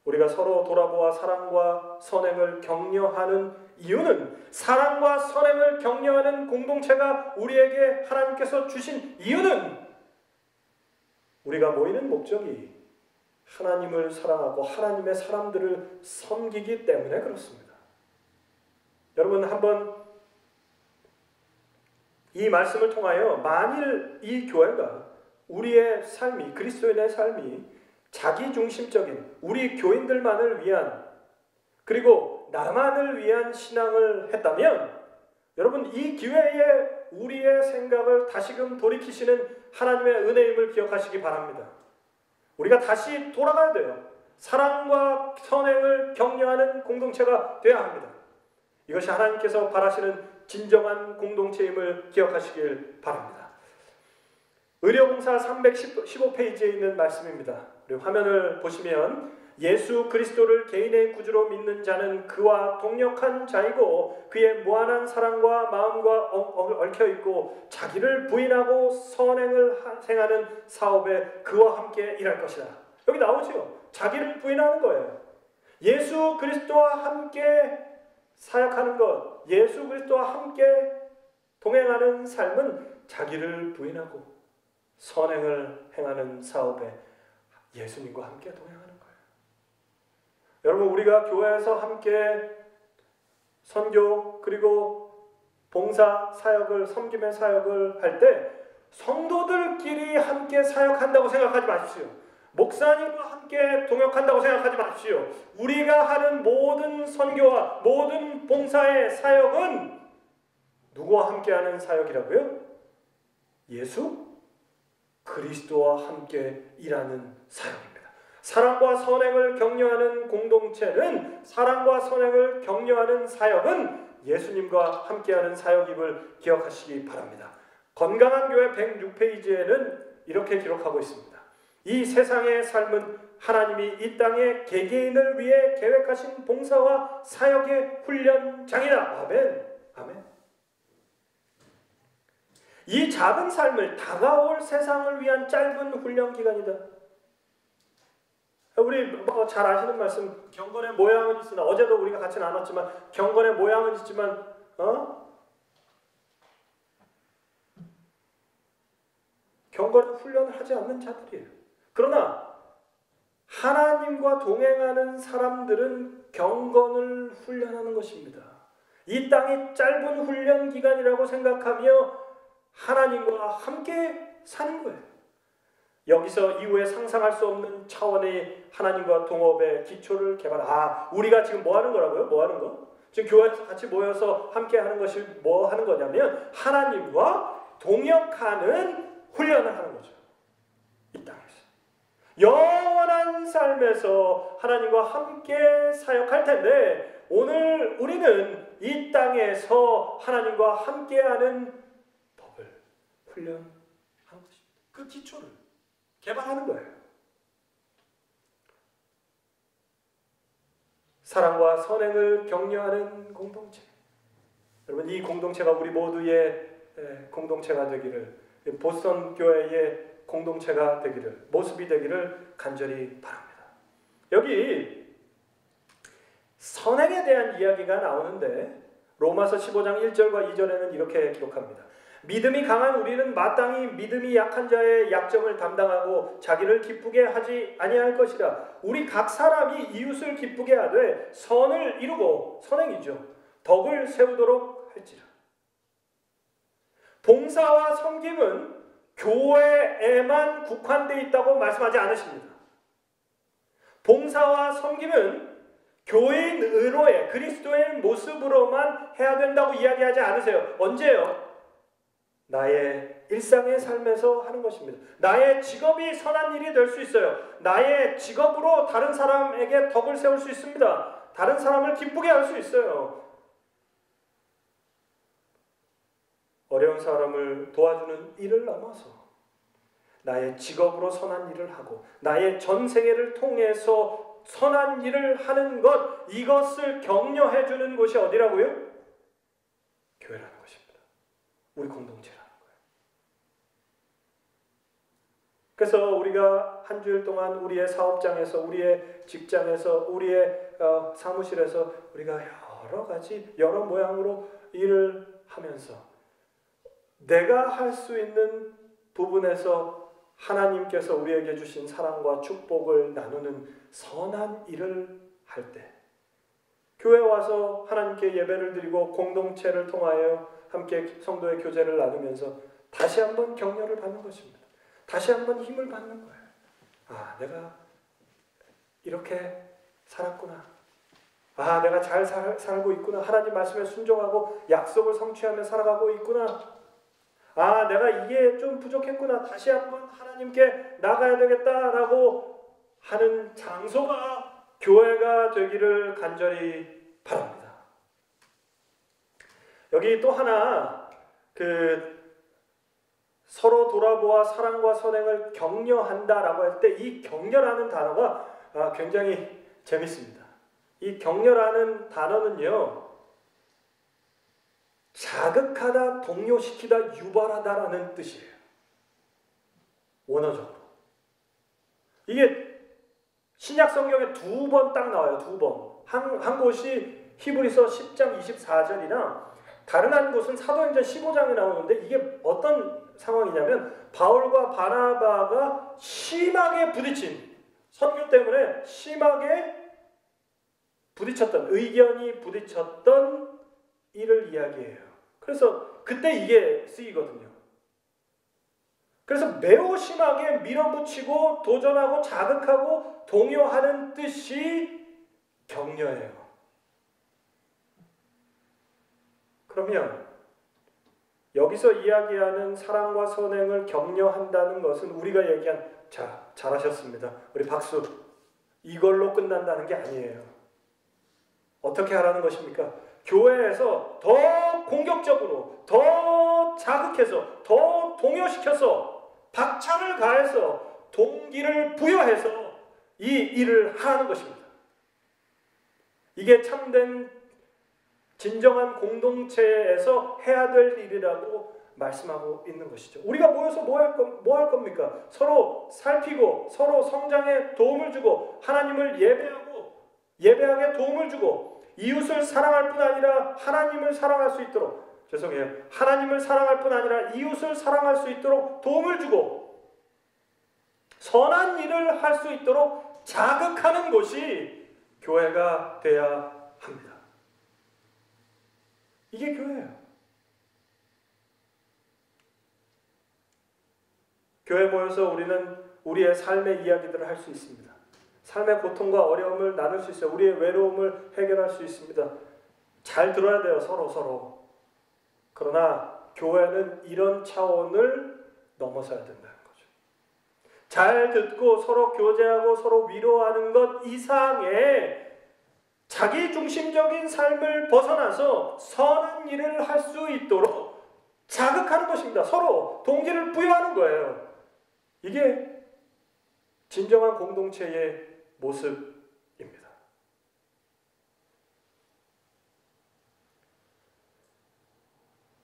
우리가 서로 돌아보아 사랑과 선행을 격려하는 이유는, 사랑과 선행을 격려하는 공동체가 우리에게 하나님께서 주신 이유는, 우리가 모이는 목적이 하나님을 사랑하고 하나님의 사람들을 섬기기 때문에 그렇습니다. 여러분, 한번 이 말씀을 통하여 만일 이 교회가, 우리의 삶이, 그리스도인의 삶이 자기중심적인 우리 교인들만을 위한, 그리고 나만을 위한 신앙을 했다면, 여러분, 이 기회에 우리의 생각을 다시금 돌이키시는 하나님의 은혜임을 기억하시기 바랍니다. 우리가 다시 돌아가야 돼요. 사랑과 선행을 격려하는 공동체가 되어야 합니다. 이것이 하나님께서 바라시는 진정한 공동체임을 기억하시길 바랍니다. 의료봉사 315페이지에 있는 말씀입니다. 우리 화면을 보시면, 예수 그리스도를 개인의 구주로 믿는 자는 그와 동역한 자이고 그의 무한한 사랑과 마음과 얽혀있고 자기를 부인하고 선행을 행하는 사업에 그와 함께 일할 것이다. 여기 나오죠. 자기를 부인하는 거예요. 예수 그리스도와 함께 사역하는 것, 예수 그리스도와 함께 동행하는 삶은 자기를 부인하고 선행을 행하는 사업에 예수님과 함께 동행하는 거예요. 여러분, 우리가 교회에서 함께 선교 그리고 봉사 사역을, 섬김의 사역을 할 때 성도들끼리 함께 사역한다고 생각하지 마십시오. 목사님과 함께 동역한다고 생각하지 마십시오. 우리가 하는 모든 선교와 모든 봉사의 사역은 누구와 함께하는 사역이라고요? 예수 그리스도와 함께 일하는 사역입니다. 사랑과 선행을 격려하는 공동체는, 사랑과 선행을 격려하는 사역은 예수님과 함께하는 사역임을 기억하시기 바랍니다. 건강한 교회 106페이지에는 이렇게 기록하고 있습니다. 이 세상의 삶은 하나님이 이 땅의 개개인을 위해 계획하신 봉사와 사역의 훈련장이다. 아멘. 아멘. 이 작은 삶을 다가올 세상을 위한 짧은 훈련 기간이다. 우리 잘 아시는 말씀, 경건의 모양은 있으나, 어제도 우리가 같이 나눴지만 경건의 모양은 있지만 경건의 훈련을 하지 않는 자들이에요. 그러나 하나님과 동행하는 사람들은 경건을 훈련하는 것입니다. 이 땅이 짧은 훈련 기간이라고 생각하며 하나님과 함께 사는 거예요. 여기서 이후에 상상할 수 없는 차원의 하나님과 동업의 기초를 우리가 지금 뭐 하는 거라고요? 뭐 하는 거? 지금 교회에서 같이 모여서 함께 하는 것이 뭐 하는 거냐면 하나님과 동역하는 훈련을 하는 거죠. 이 땅에서. 영원한 삶에서 하나님과 함께 사역할 텐데, 오늘 우리는 이 땅에서 하나님과 함께하는 법을 훈련하는 것입니다. 그 기초를 개발하는 거예요. 사랑과 선행을 격려하는 공동체. 여러분, 이 공동체가 우리 모두의 공동체가 되기를, 보스턴 교회의 공동체가 되기를, 모습이 되기를 간절히 바랍니다. 여기 선행에 대한 이야기가 나오는데 로마서 15장 1절과 2절에는 이렇게 기록합니다. 믿음이 강한 우리는 마땅히 믿음이 약한 자의 약점을 담당하고 자기를 기쁘게 하지 아니할 것이라. 우리 각 사람이 이웃을 기쁘게 하되 선을 이루고, 선행이죠, 덕을 세우도록 할지라. 봉사와 섬김은 교회에만 국한되어 있다고 말씀하지 않으십니다. 봉사와 섬김은 교인으로의 그리스도의 모습으로만 해야 된다고 이야기하지 않으세요. 언제요? 나의 일상의 삶에서 하는 것입니다. 나의 직업이 선한 일이 될 수 있어요. 나의 직업으로 다른 사람에게 덕을 세울 수 있습니다. 다른 사람을 기쁘게 할 수 있어요. 어려운 사람을 도와주는 일을 넘어서 나의 직업으로 선한 일을 하고 나의 전생애를 통해서 선한 일을 하는 것, 이것을 격려해 주는 곳이 어디라고요? 교회라는 것입니다. 우리 공동체라는 거예요. 그래서 우리가 한 주일 동안 우리의 사업장에서, 우리의 직장에서, 우리의 사무실에서 우리가 여러 가지 여러 모양으로 일을 하면서 내가 할 수 있는 부분에서 하나님께서 우리에게 주신 사랑과 축복을 나누는 선한 일을 할 때, 교회 와서 하나님께 예배를 드리고 공동체를 통하여 함께 성도의 교제를 나누면서 다시 한번 격려를 받는 것입니다. 다시 한번 힘을 받는 거예요. 아, 내가 이렇게 살았구나. 아, 내가 잘 살고 있구나. 하나님 말씀에 순종하고 약속을 성취하며 살아가고 있구나. 아, 내가 이게 좀 부족했구나. 다시 한번 하나님께 나가야 되겠다라고 하는 장소가 교회가 되기를 간절히 바랍니다. 여기 또 하나 서로 돌아보아 사랑과 선행을 격려한다라고 할 때 이 격려라는 단어가 굉장히 재밌습니다. 이 격려라는 단어는요, 자극하다, 동요시키다, 유발하다라는 뜻이에요. 원어적으로. 이게 신약 성경에 2번 딱 나와요. 2번. 한 곳이 히브리서 10장 24절이나 다른 한 곳은 사도행전 15장에 나오는데, 이게 어떤 상황이냐면 바울과 바나바가 심하게 부딪힌, 선교 때문에 심하게 부딪혔던, 의견이 부딪혔던 일을 이야기해요. 그래서 그때 이게 쓰이거든요. 그래서 매우 심하게 밀어붙이고 도전하고 자극하고 동요하는 뜻이 격려예요. 그러면 여기서 이야기하는 사랑과 선행을 격려한다는 것은 우리가 얘기한, 자, 잘하셨습니다, 우리 박수, 이걸로 끝난다는 게 아니에요. 어떻게 하라는 것입니까? 교회에서 더 공격적으로, 더 자극해서, 더 동요시켜서, 박차를 가해서, 동기를 부여해서 이 일을 하는 것입니다. 이게 참된 진정한 공동체에서 해야 될 일이라고 말씀하고 있는 것이죠. 우리가 모여서 뭐 할 겁니까? 서로 살피고, 서로 성장에 도움을 주고, 하나님을 예배하게 도움을 주고, 이웃을 사랑할 뿐 아니라 하나님을 사랑할 수 있도록, 하나님을 사랑할 뿐 아니라 이웃을 사랑할 수 있도록 도움을 주고, 선한 일을 할 수 있도록 자극하는 곳이 교회가 돼야 합니다. 이게 교회예요. 교회 모여서 우리는 우리의 삶의 이야기들을 할 수 있습니다. 삶의 고통과 어려움을 나눌 수 있어요. 우리의 외로움을 해결할 수 있습니다. 잘 들어야 돼요, 서로. 그러나 교회는 이런 차원을 넘어서야 된다는 거죠. 잘 듣고 서로 교제하고 서로 위로하는 것 이상의 자기 중심적인 삶을 벗어나서 선한 일을 할 수 있도록 자극하는 것입니다. 서로 동기를 부여하는 거예요. 이게 진정한 공동체의 모습입니다.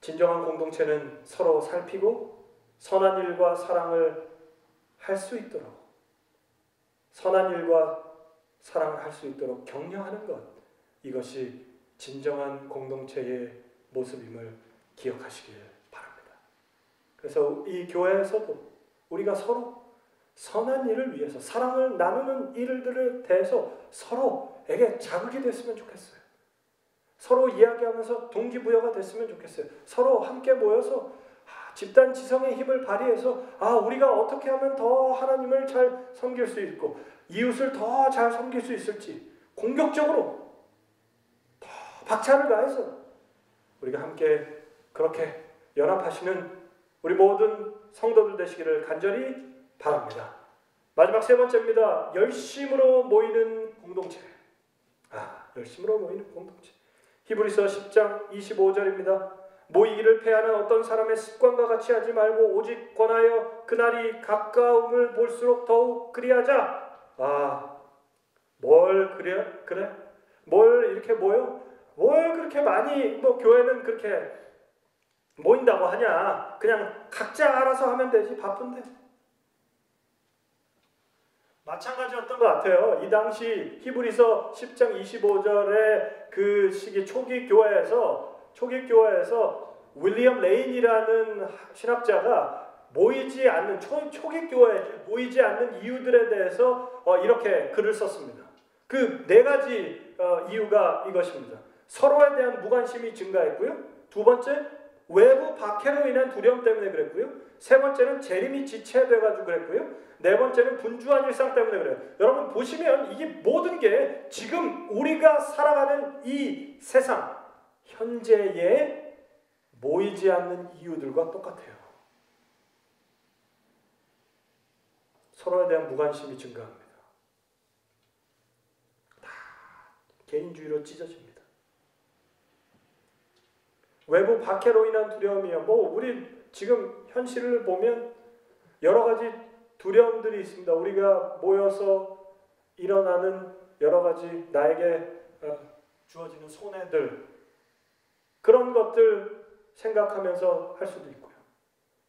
진정한 공동체는 서로 살피고 선한 일과 사랑을 할 수 있도록, 선한 일과 사랑을 할 수 있도록 격려하는 것, 이것이 진정한 공동체의 모습임을 기억하시길 바랍니다. 그래서 이 교회에서도 우리가 서로 선한 일을 위해서, 사랑을 나누는 일들에 대해서 서로에게 자극이 됐으면 좋겠어요. 서로 이야기하면서 동기부여가 됐으면 좋겠어요. 서로 함께 모여서 집단 지성의 힘을 발휘해서 우리가 어떻게 하면 더 하나님을 잘 섬길 수 있고 이웃을 더 잘 섬길 수 있을지 공격적으로 더 박차를 가해서 우리가 함께 그렇게 연합하시는 우리 모든 성도들 되시기를 간절히 바랍니다. 마지막 세 번째입니다. 열심으로 모이는 공동체. 열심으로 모이는 공동체. 히브리서 10장 25절입니다. 모이기를 패하는 어떤 사람의 습관과 같이 하지 말고 오직 권하여 그날이 가까움을 볼수록 더욱 그리하자. 뭘 그래? 뭘 이렇게 모여? 뭘 그렇게 많이 교회는 그렇게 모인다고 하냐? 그냥 각자 알아서 하면 되지. 바쁜데. 마찬가지였던 것 같아요. 이 당시 히브리서 10장 25절의 그 시기 초기 교회에서 윌리엄 레인이라는 신학자가 모이지 않는 초기 교회에 모이지 않는 이유들에 대해서 이렇게 글을 썼습니다. 그 네 가지 이유가 이것입니다. 서로에 대한 무관심이 증가했고요. 두 번째, 외부 박해로 인한 두려움 때문에 그랬고요. 세 번째는 재림이 지체돼가지고 그랬고요. 네 번째는 분주한 일상 때문에 그래요. 여러분 보시면 이게 모든 게 지금 우리가 살아가는 이 세상 현재에 모이지 않는 이유들과 똑같아요. 서로에 대한 무관심이 증가합니다. 다 개인주의로 찢어집니다. 외부 박해로 인한 두려움이요. 우리 지금 현실을 보면 여러 가지 두려움들이 있습니다. 우리가 모여서 일어나는 여러 가지 나에게 주어지는 손해들, 그런 것들 생각하면서 할 수도 있고요.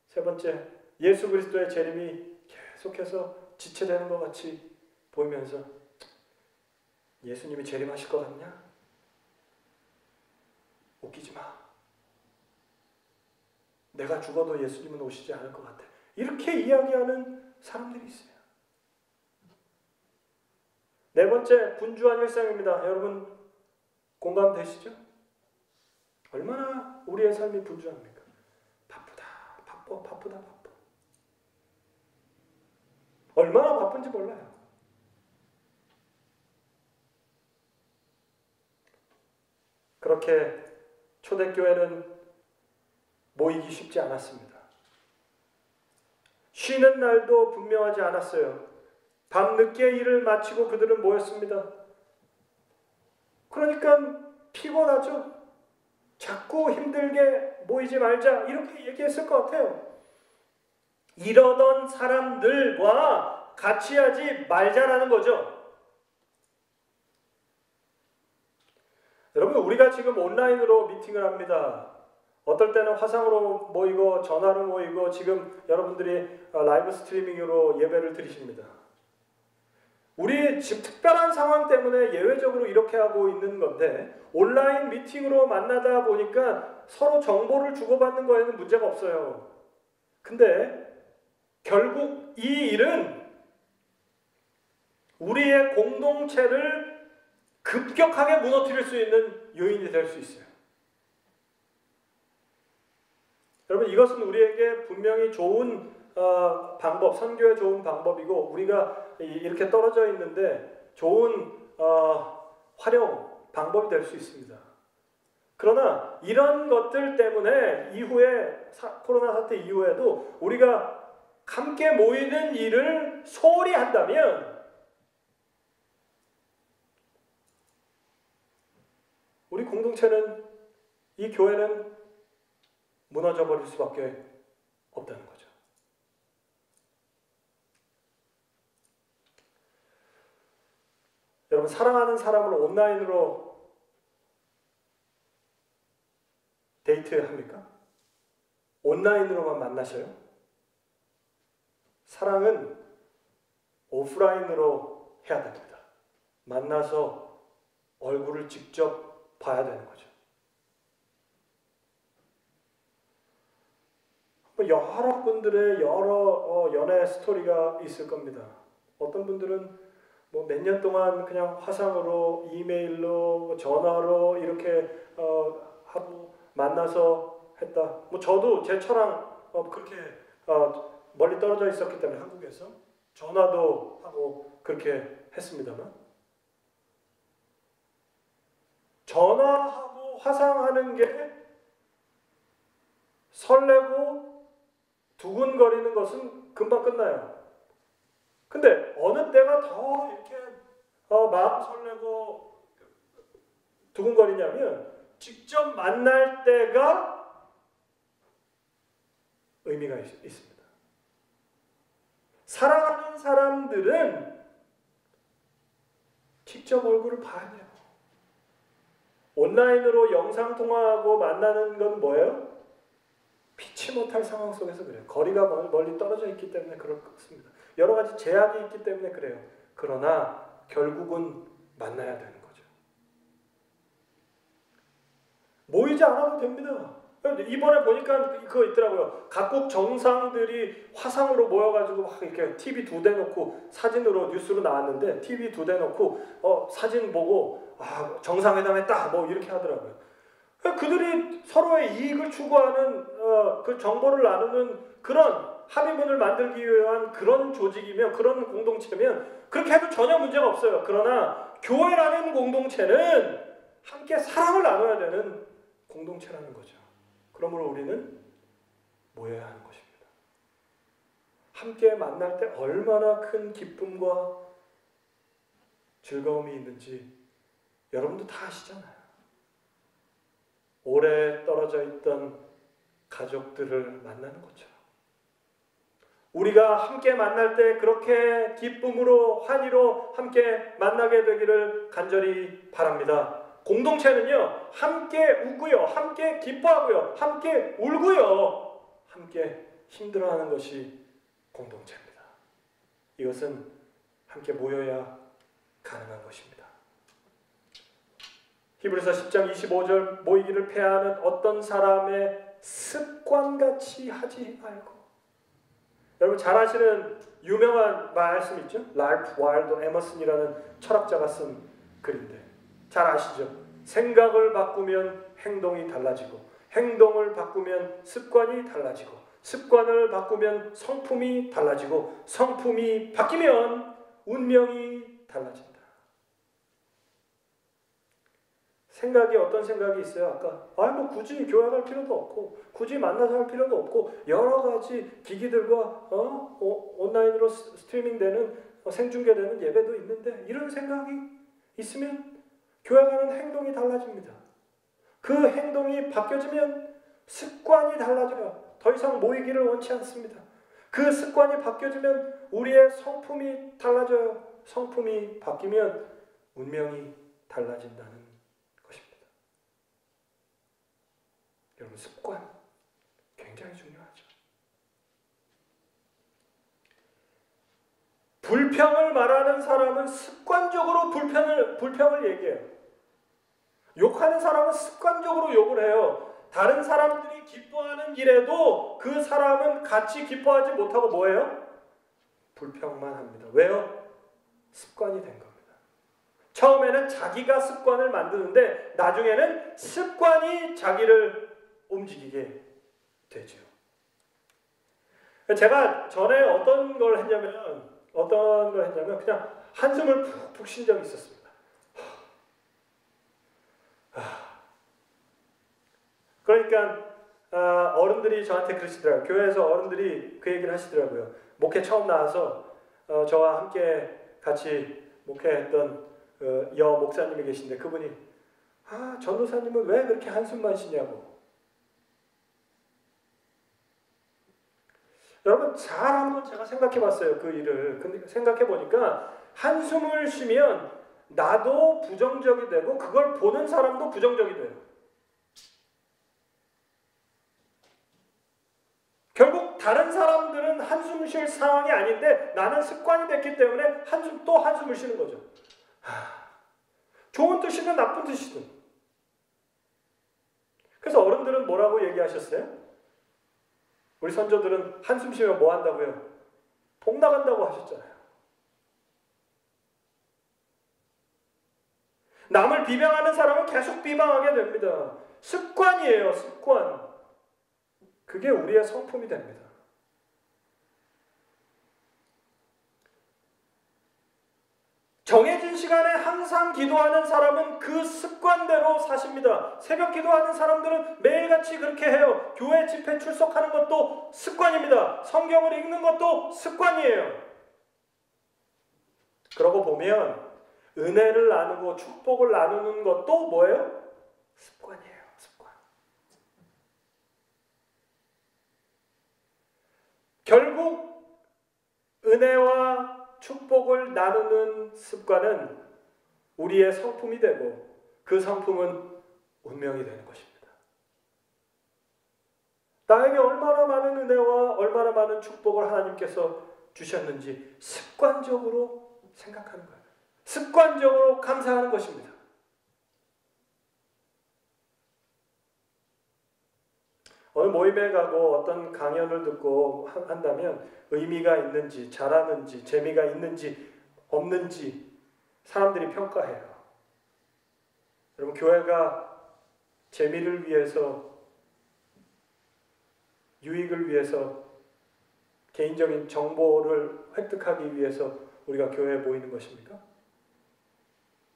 세 번째, 예수 그리스도의 재림이 계속해서 지체되는 것 같이 보이면서 예수님이 재림하실 것 같냐? 웃기지 마. 내가 죽어도 예수님은 오시지 않을 것 같아. 이렇게 이야기하는 사람들이 있어요. 네 번째, 분주한 일상입니다. 여러분 공감되시죠? 얼마나 우리의 삶이 분주합니까? 바쁘다. 얼마나 바쁜지 몰라요. 그렇게 초대교회는 모이기 쉽지 않았습니다. 쉬는 날도 분명하지 않았어요. 밤늦게 일을 마치고 그들은 모였습니다. 그러니까 피곤하죠. 자꾸 힘들게 모이지 말자 이렇게 얘기했을 것 같아요. 이러던 사람들과 같이 하지 말자라는 거죠. 여러분 우리가 지금 온라인으로 미팅을 합니다. 어떨 때는 화상으로 모이고 전화로 모이고 지금 여러분들이 라이브 스트리밍으로 예배를 드리십니다. 우리 지금 특별한 상황 때문에 예외적으로 이렇게 하고 있는 건데 온라인 미팅으로 만나다 보니까 서로 정보를 주고받는 거에는 문제가 없어요. 근데 결국 이 일은 우리의 공동체를 급격하게 무너뜨릴 수 있는 요인이 될 수 있어요. 여러분 이것은 우리에게 분명히 좋은 방법, 선교의 좋은 방법이고 우리가 이렇게 떨어져 있는데 좋은 활용 방법이 될 수 있습니다. 그러나 이런 것들 때문에 이후에 코로나 사태 이후에도 우리가 함께 모이는 일을 소홀히 한다면 우리 공동체는 이 교회는 무너져 버릴 수밖에 없다는 거죠. 여러분 사랑하는 사람을 온라인으로 데이트합니까? 온라인으로만 만나셔요? 사랑은 오프라인으로 해야 됩니다. 만나서 얼굴을 직접 봐야 되는 거죠. 여러분들의 여러 연애 스토리가 있을 겁니다. 어떤 분들은 몇 년 동안 그냥 화상으로, 이메일로, 전화로 이렇게 하고 만나서 했다. 저도 제 처랑 그렇게 멀리 떨어져 있었기 때문에 한국에서 전화도 하고 그렇게 했습니다만 전화하고 화상하는 게 설레고 두근거리는 것은 금방 끝나요. 근데 어느 때가 더 이렇게 마음 설레고 두근거리냐면 직접 만날 때가 의미가 있습니다. 사랑하는 사람들은 직접 얼굴을 봐야 돼요. 온라인으로 영상통화하고 만나는 건 뭐예요? 피치 못할 상황 속에서 그래요. 거리가 멀리 떨어져 있기 때문에 그렇습니다. 여러 가지 제약이 있기 때문에 그래요. 그러나 결국은 만나야 되는 거죠. 모이지 않아도 됩니다. 이번에 보니까 그거 있더라고요. 각국 정상들이 화상으로 모여가지고 막 이렇게 TV 2대 놓고 사진으로 뉴스로 나왔는데 TV 2대 놓고 사진 보고 정상회담했다 뭐 이렇게 하더라고요. 그들이 서로의 이익을 추구하는 그 정보를 나누는 그런 합의문을 만들기 위한 그런 조직이면 그런 공동체면 그렇게 해도 전혀 문제가 없어요. 그러나 교회라는 공동체는 함께 사랑을 나눠야 되는 공동체라는 거죠. 그러므로 우리는 모여야 하는 것입니다. 함께 만날 때 얼마나 큰 기쁨과 즐거움이 있는지 여러분도 다 아시잖아요. 오래 떨어져 있던 가족들을 만나는 것처럼 우리가 함께 만날 때 그렇게 기쁨으로 환희로 함께 만나게 되기를 간절히 바랍니다. 공동체는요, 함께 웃고요, 함께 기뻐하고요, 함께 울고요, 함께 힘들어하는 것이 공동체입니다. 이것은 함께 모여야 가능한 것입니다. 히브리서 10장 25절 모이기를 폐하는 어떤 사람의 습관같이 하지 말고. 여러분 잘 아시는 유명한 말씀 있죠? 랄프 와일드 에머슨이라는 철학자가 쓴 글인데 잘 아시죠? 생각을 바꾸면 행동이 달라지고 행동을 바꾸면 습관이 달라지고 습관을 바꾸면 성품이 달라지고 성품이 바뀌면 운명이 달라진다. 생각이 어떤 생각이 있어요? 아까 뭐 굳이 교회 갈 필요도 없고 굳이 만나서 할 필요도 없고 여러 가지 기기들과 온라인으로 스트리밍되는 생중계되는 예배도 있는데 이런 생각이 있으면 교회 가는 행동이 달라집니다. 그 행동이 바뀌어지면 습관이 달라져요. 더 이상 모이기를 원치 않습니다. 그 습관이 바뀌어지면 우리의 성품이 달라져요. 성품이 바뀌면 운명이 달라진다는 것입니다. 여러분 습관 굉장히 중요하죠. 불평을 말하는 사람은 습관적으로 불평을 얘기해요. 욕하는 사람은 습관적으로 욕을 해요. 다른 사람들이 기뻐하는 일에도 그 사람은 같이 기뻐하지 못하고 뭐예요? 불평만 합니다. 왜요? 습관이 된 겁니다. 처음에는 자기가 습관을 만드는데 나중에는 습관이 자기를 움직이게 되죠. 제가 전에 어떤 걸 했냐면 그냥 한숨을 푹푹 쉰 적이 있었습니다. 그러니까 어른들이 저한테 그러시더라고요. 교회에서 어른들이 그 얘기를 하시더라고요. 목회 처음 나와서 저와 함께 같이 목회했던 여 목사님이 계신데 그분이 전도사님은 왜 그렇게 한숨만 쉬냐고. 여러분 잘 한번 제가 생각해 봤어요. 그 일을. 근데 생각해 보니까 한숨을 쉬면 나도 부정적이 되고 그걸 보는 사람도 부정적이 돼요. 결국 다른 사람들은 한숨 쉴 상황이 아닌데 나는 습관이 됐기 때문에 한숨을 쉬는 거죠. 좋은 뜻이든 나쁜 뜻이든. 그래서 어른들은 뭐라고 얘기하셨어요? 우리 선조들은 한숨 쉬면 뭐 한다고요? 복 나간다고 하셨잖아요. 남을 비방하는 사람은 계속 비방하게 됩니다. 습관이에요, 습관. 그게 우리의 성품이 됩니다. 정해진 시간에 항상 기도하는 사람은 그 습관대로 사십니다. 새벽 기도하는 사람들은 매일같이 그렇게 해요. 교회 집회 출석하는 것도 습관입니다. 성경을 읽는 것도 습관이에요. 그러고 보면 은혜를 나누고 축복을 나누는 것도 뭐예요? 습관이에요. 습관. 은혜와 축복을 나누는 습관은 우리의 성품이 되고 그 성품은 운명이 되는 것입니다. 나에게 얼마나 많은 은혜와 얼마나 많은 축복을 하나님께서 주셨는지 습관적으로 생각하는 거예요. 습관적으로 감사하는 것입니다. 어느 모임에 가고 어떤 강연을 듣고 한다면 의미가 있는지 잘하는지 재미가 있는지 없는지 사람들이 평가해요. 여러분, 교회가 재미를 위해서, 유익을 위해서, 개인적인 정보를 획득하기 위해서 우리가 교회에 모이는 것입니까?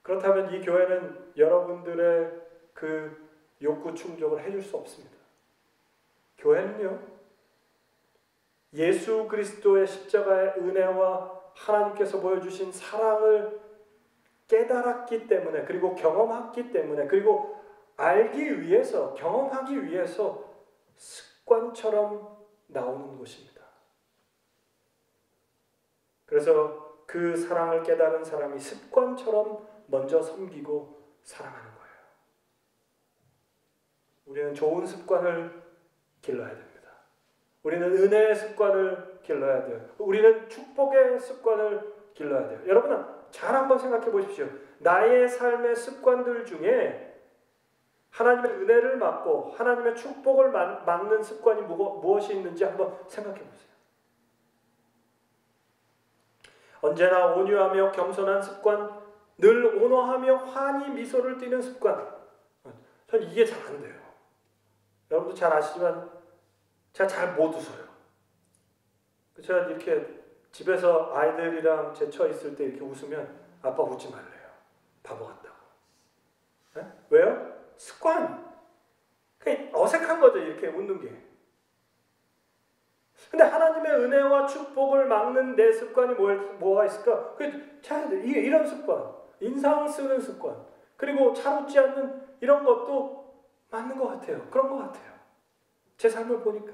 그렇다면 이 교회는 여러분들의 그 욕구 충족을 해줄 수 없습니다. 교회는요, 예수 그리스도의 십자가의 은혜와 하나님께서 보여주신 사랑을 깨달았기 때문에, 그리고 경험했기 때문에, 그리고 알기 위해서, 경험하기 위해서 습관처럼 나오는 곳입니다. 그래서 그 사랑을 깨달은 사람이 습관처럼 먼저 섬기고 사랑하는 거예요. 우리는 좋은 습관을 길러야 됩니다. 우리는 은혜의 습관을 길러야 돼요. 우리는 축복의 습관을 길러야 돼요. 여러분, 잘 한번 생각해 보십시오. 나의 삶의 습관들 중에 하나님의 은혜를 막고 하나님의 축복을 막는 습관이 무엇이 있는지 한번 생각해 보세요. 언제나 온유하며 겸손한 습관, 늘 온화하며 환히 미소를 띠는 습관. 전 이게 잘 안 돼요. 여러분도 잘 아시지만 제가 잘 못 웃어요. 제가 이렇게 집에서 아이들이랑 제쳐 있을 때 이렇게 웃으면 아빠 웃지 말래요. 바보 같다고. 네? 왜요? 습관. 그냥 어색한 거죠, 이렇게 웃는 게. 근데 하나님의 은혜와 축복을 막는 내 습관이 뭐가 있을까? 이런 습관, 인상 쓰는 습관, 그리고 잘 웃지 않는 이런 것도 맞는 것 같아요. 그런 것 같아요. 제 삶을 보니까.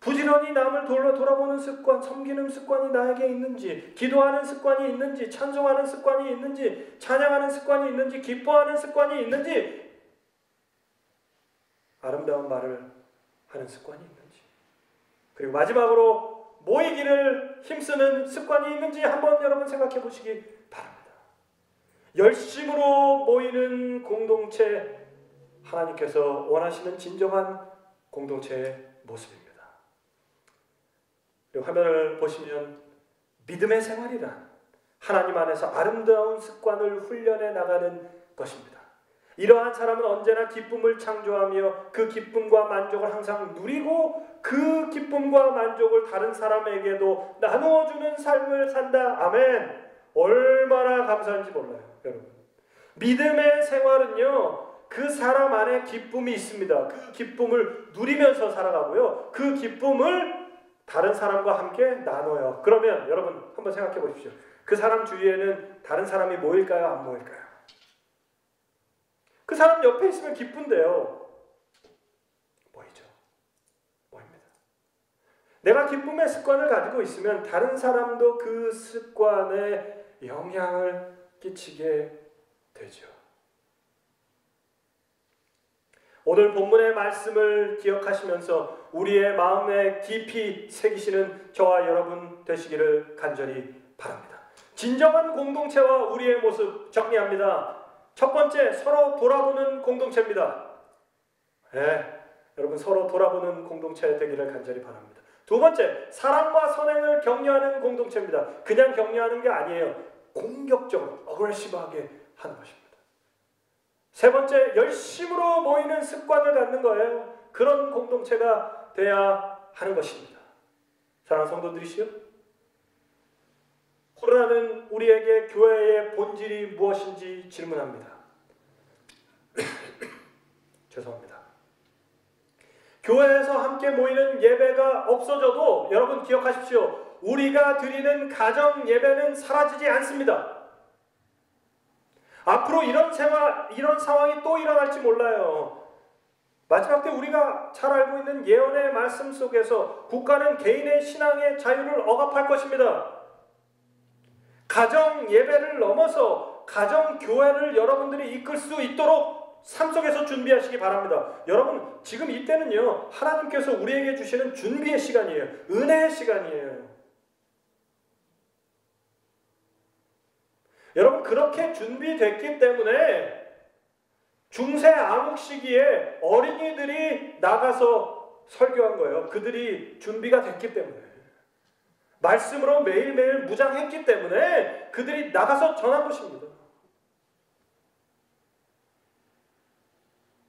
부지런히 남을 돌아보는 습관, 섬기는 습관이 나에게 있는지, 기도하는 습관이 있는지, 찬송하는 습관이 있는지, 찬양하는 습관이 있는지, 기뻐하는 습관이 있는지, 아름다운 말을 하는 습관이 있는지, 그리고 마지막으로 모이기를 힘쓰는 습관이 있는지 한번 여러분 생각해 보시기 바랍니다. 열심으로 모이는 공동체, 하나님께서 원하시는 진정한 공동체의 모습입니다. 그리고 화면을 보시면 믿음의 생활이란 하나님 안에서 아름다운 습관을 훈련해 나가는 것입니다. 이러한 사람은 언제나 기쁨을 창조하며 그 기쁨과 만족을 항상 누리고 그 기쁨과 만족을 다른 사람에게도 나누어주는 삶을 산다. 아멘. 얼마나 감사한지 몰라요, 여러분. 믿음의 생활은요, 그 사람 안에 기쁨이 있습니다. 그 기쁨을 누리면서 살아가고요, 그 기쁨을 다른 사람과 함께 나눠요. 그러면 여러분 한번 생각해 보십시오. 그 사람 주위에는 다른 사람이 모일까요? 안 모일까요? 그 사람 옆에 있으면 기쁜데요. 모이죠. 모입니다. 내가 기쁨의 습관을 가지고 있으면 다른 사람도 그 습관에 영향을 끼치게 되죠. 오늘 본문의 말씀을 기억하시면서 우리의 마음에 깊이 새기시는 저와 여러분 되시기를 간절히 바랍니다. 진정한 공동체와 우리의 모습 정리합니다. 첫 번째, 서로 돌아보는 공동체입니다. 네, 여러분 서로 돌아보는 공동체 되기를 간절히 바랍니다. 두 번째, 사랑과 선행을 격려하는 공동체입니다. 그냥 격려하는 게 아니에요. 공격적으로, 어그레시브하게 하는 것입니다. 세 번째, 열심으로 모이는 습관을 갖는 거예요. 그런 공동체가 돼야 하는 것입니다. 사랑하는 성도들이시여, 코로나는 우리에게 교회의 본질이 무엇인지 질문합니다. 죄송합니다. 교회에서 함께 모이는 예배가 없어져도 여러분 기억하십시오. 우리가 드리는 가정 예배는 사라지지 않습니다. 앞으로 이런 상황이 또 일어날지 몰라요. 마지막 때 우리가 잘 알고 있는 예언의 말씀 속에서 국가는 개인의 신앙의 자유를 억압할 것입니다. 가정 예배를 넘어서 가정 교회를 여러분들이 이끌 수 있도록 삶 속에서 준비하시기 바랍니다. 여러분, 지금 이때는요, 하나님께서 우리에게 주시는 준비의 시간이에요. 은혜의 시간이에요. 여러분, 그렇게 준비됐기 때문에 중세 암흑 시기에 어린이들이 나가서 설교한 거예요. 그들이 준비가 됐기 때문에. 말씀으로 매일매일 무장했기 때문에 그들이 나가서 전한 것입니다.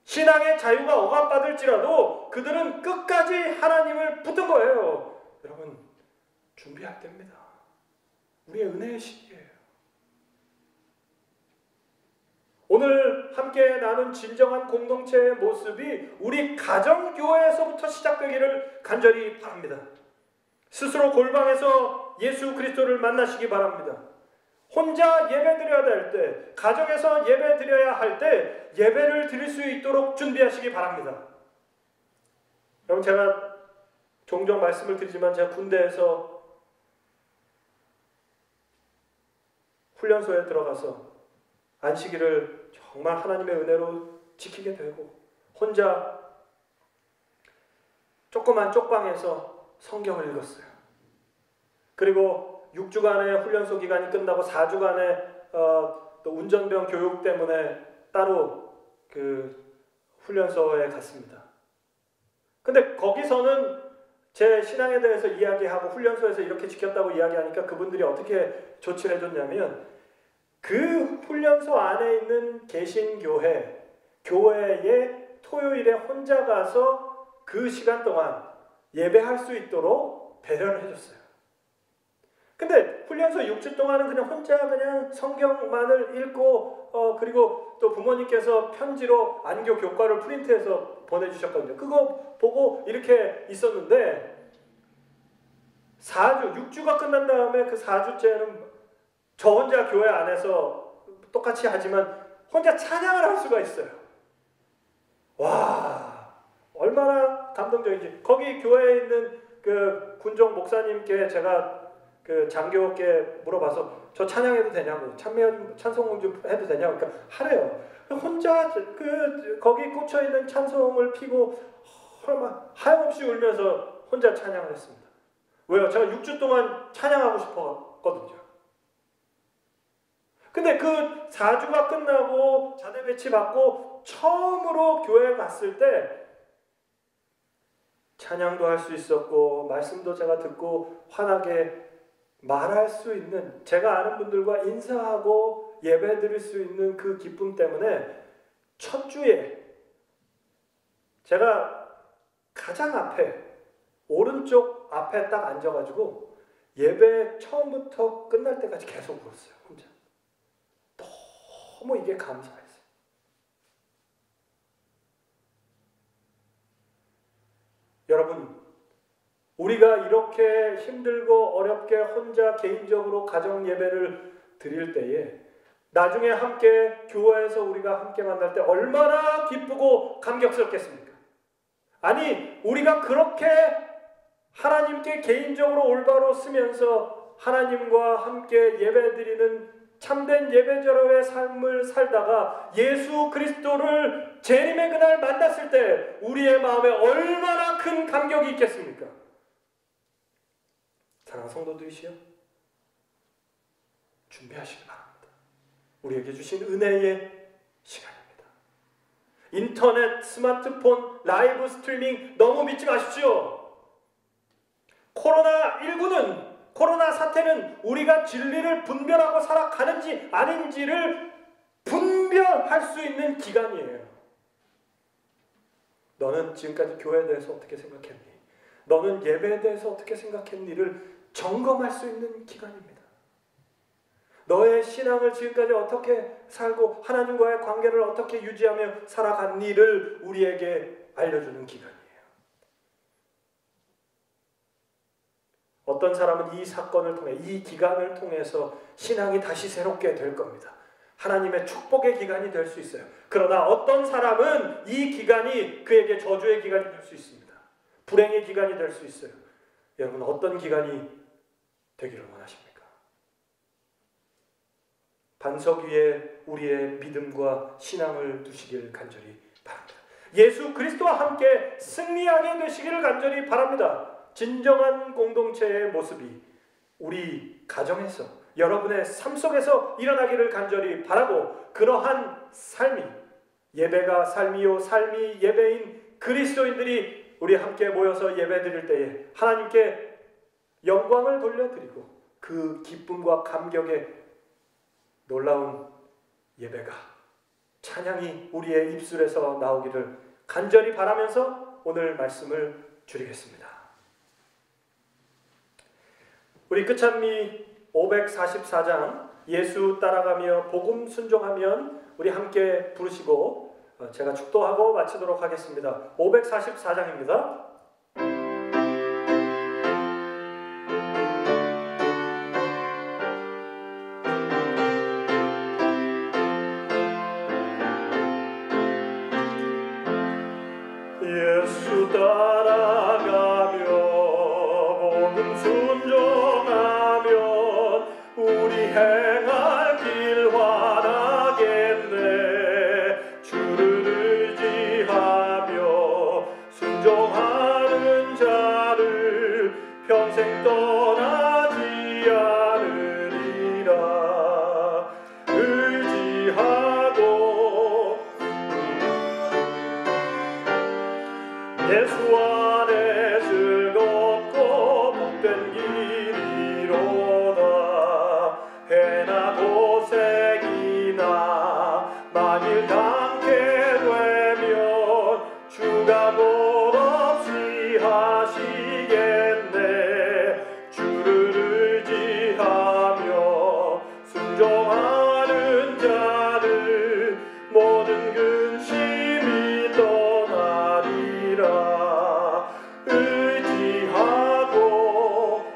신앙의 자유가 억압받을지라도 그들은 끝까지 하나님을 붙든 거예요. 여러분, 준비할 때입니다. 우리의 은혜의 시기예요. 오늘 함께 나눈 진정한 공동체의 모습이 우리 가정교회에서부터 시작되기를 간절히 바랍니다. 스스로 골방에서 예수 그리스도를 만나시기 바랍니다. 혼자 예배드려야 될 때, 가정에서 예배드려야 할 때 예배를 드릴 수 있도록 준비하시기 바랍니다. 여러분, 제가 종종 말씀을 드리지만 제가 군대에서 훈련소에 들어가서 안식일을 정말 하나님의 은혜로 지키게 되고 혼자 조그만 쪽방에서 성경을 읽었어요. 그리고 6주간의 훈련소 기간이 끝나고 4주간의 또 운전병 교육 때문에 따로 그 훈련소에 갔습니다. 근데 거기서는 제 신앙에 대해서 이야기하고 훈련소에서 이렇게 지켰다고 이야기하니까 그분들이 어떻게 조치를 해줬냐면 그 훈련소 안에 있는 개신교회, 교회에 토요일에 혼자 가서 그 시간 동안 예배할 수 있도록 배려를 해줬어요. 근데 훈련소 6주 동안은 그냥 혼자 그냥 성경만을 읽고 그리고 또 부모님께서 편지로 안교 교과를 프린트해서 보내주셨거든요. 그거 보고 이렇게 있었는데 6주가 끝난 다음에 그 4주째는 저 혼자 교회 안에서 똑같이 하지만 혼자 찬양을 할 수가 있어요. 와, 얼마나 감동적인지. 거기 교회에 있는 그 군종 목사님께 제가 그 장교께 물어봐서 저 찬양해도 되냐고, 찬송 좀 해도 되냐고, 그러니까 하래요. 혼자 거기 꽂혀 있는 찬송을 피고 하염없이 울면서 혼자 찬양을 했습니다. 왜요? 제가 6주 동안 찬양하고 싶었거든요. 근데 그 4주가 끝나고 자대 배치 받고 처음으로 교회에 갔을 때 찬양도 할 수 있었고 말씀도 제가 듣고 환하게 말할 수 있는, 제가 아는 분들과 인사하고 예배 드릴 수 있는 그 기쁨 때문에 첫 주에 제가 가장 앞에 오른쪽 앞에 딱 앉아가지고 예배 처음부터 끝날 때까지 계속 울었어요. 혼자. 너무 이게 감사했어요. 여러분, 우리가 이렇게 힘들고 어렵게 혼자 개인적으로 가정 예배를 드릴 때에 나중에 함께 교회에서 우리가 함께 만날 때 얼마나 기쁘고 감격스럽겠습니까? 아니, 우리가 그렇게 하나님께 개인적으로 올바로 쓰면서 하나님과 함께 예배드리는 참된 예배자로의 삶을 살다가 예수 그리스도를 재림의 그날 만났을 때 우리의 마음에 얼마나 큰 감격이 있겠습니까? 사랑하는 성도들이시여, 준비하시기 바랍니다. 우리에게 주신 은혜의 시간입니다. 인터넷, 스마트폰, 라이브 스트리밍 너무 믿지 마십시오. 코로나 사태는 우리가 진리를 분별하고 살아가는지 아닌지를 분별할 수 있는 기간이에요. 너는 지금까지 교회에 대해서 어떻게 생각했니? 너는 예배에 대해서 어떻게 생각했니를 점검할 수 있는 기간입니다. 너의 신앙을 지금까지 어떻게 살고 하나님과의 관계를 어떻게 유지하며 살아갔니를 우리에게 알려주는 기간이에요. 어떤 사람은 이 사건을 통해, 이 기간을 통해서 신앙이 다시 새롭게 될 겁니다. 하나님의 축복의 기간이 될 수 있어요. 그러나 어떤 사람은 이 기간이 그에게 저주의 기간이 될 수 있습니다. 불행의 기간이 될 수 있어요. 여러분 어떤 기간이 되기를 원하십니까? 반석 위에 우리의 믿음과 신앙을 두시길 간절히 바랍니다. 예수 그리스도와 함께 승리하게 되시기를 간절히 바랍니다. 진정한 공동체의 모습이 우리 가정에서 여러분의 삶 속에서 일어나기를 간절히 바라고 그러한 삶이 예배가 삶이요 삶이 예배인 그리스도인들이 우리 함께 모여서 예배드릴 때에 하나님께 영광을 돌려드리고 그 기쁨과 감격의 놀라운 예배가 찬양이 우리의 입술에서 나오기를 간절히 바라면서 오늘 말씀을 줄이겠습니다. 우리 끝찬미 544장 예수 따라가며 복음 순종하면 우리 함께 부르시고 제가 축도하고 마치도록 하겠습니다. 544장입니다. 예수 따라가며 복음 순종하면 우리 행할 길 환하겠네. 주를 의지하며 순종하는 자를 평생 떠나지 않으리라. 의지하고 예수 안에 즐겁고 복된 길이로다. 해나 고생이나 만일 당케 되면 주가 못없이 하시겠네. 주를 의지하며 순종하는 자는 모든 근심이 떠나리라. 의지하고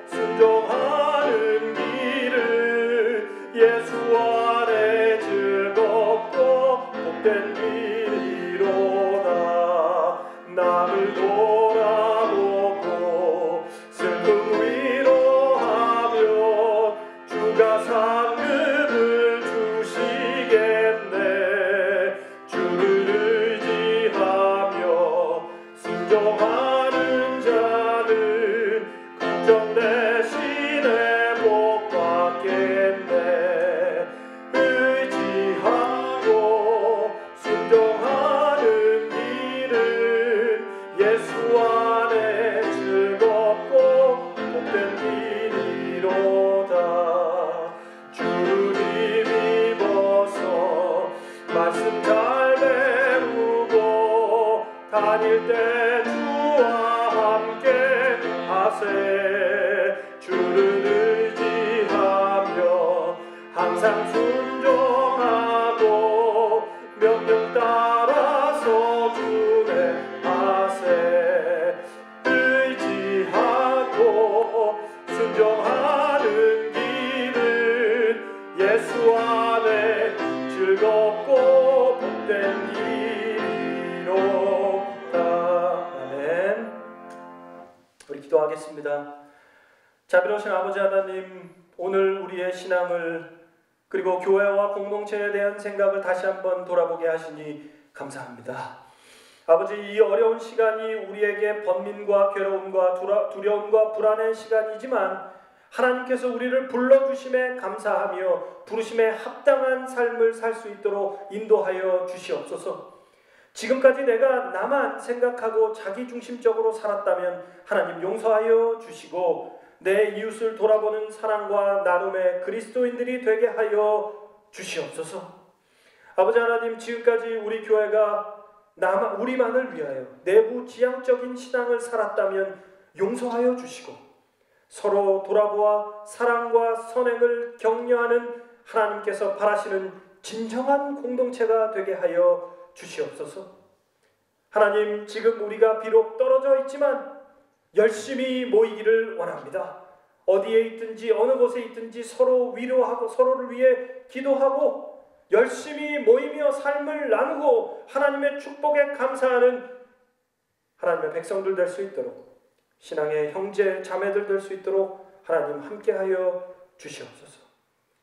순종하는 길은 예수 안에 즐겁고 복된 길이로다. 남을 돌아보고 슬픔 위로하며 주가 상급을 주시겠네. 주를 의지하며 순종하는 자는 걱정 대신에 복 받겠네. 의지하고 순종하는 길은 예수 안에 즐겁고 복된 길이로다. 주를 힘입어서 말씀 잘 배우고 다닐 때 주와 함께 하세. 주를 의지하며 항상 순종하고 명령 따라서 준행하세. 의지하고 순종하는 길은 예수 안에 즐겁고 복된 길이로다. 아멘. 우리 기도하겠습니다. 자비로우신 아버지 하나님, 오늘 우리의 신앙을 그리고 교회와 공동체에 대한 생각을 다시 한번 돌아보게 하시니 감사합니다. 아버지, 이 어려운 시간이 우리에게 번민과 괴로움과 두려움과 불안의 시간이지만 하나님께서 우리를 불러주심에 감사하며 부르심에 합당한 삶을 살 수 있도록 인도하여 주시옵소서. 지금까지 내가 나만 생각하고 자기중심적으로 살았다면 하나님 용서하여 주시고 내 이웃을 돌아보는 사랑과 나눔의 그리스도인들이 되게 하여 주시옵소서. 아버지 하나님, 지금까지 우리 교회가 우리만을 위하여 내부 지향적인 신앙을 살았다면 용서하여 주시고 서로 돌아보아 사랑과 선행을 격려하는 하나님께서 바라시는 진정한 공동체가 되게 하여 주시옵소서. 하나님, 지금 우리가 비록 떨어져 있지만 열심히 모이기를 원합니다. 어디에 있든지 어느 곳에 있든지 서로 위로하고 서로를 위해 기도하고 열심히 모이며 삶을 나누고 하나님의 축복에 감사하는 하나님의 백성들 될 수 있도록, 신앙의 형제 자매들 될 수 있도록 하나님 함께하여 주시옵소서.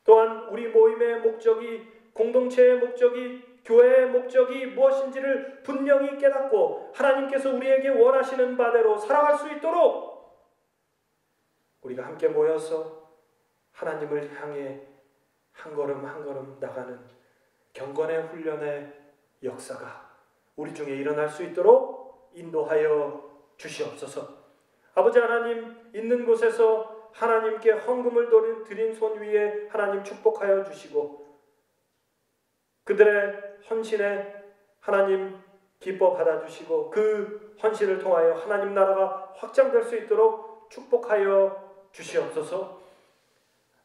또한 우리 모임의 목적이, 공동체의 목적이, 교회의 목적이 무엇인지를 분명히 깨닫고 하나님께서 우리에게 원하시는 바대로 살아갈 수 있도록 우리가 함께 모여서 하나님을 향해 한 걸음 한 걸음 나가는 경건의 훈련의 역사가 우리 중에 일어날 수 있도록 인도하여 주시옵소서. 아버지 하나님, 있는 곳에서 하나님께 헌금을 드린 손 위에 하나님 축복하여 주시고 그들의 헌신에 하나님 기뻐 받아주시고 그 헌신을 통하여 하나님 나라가 확장될 수 있도록 축복하여 주시옵소서.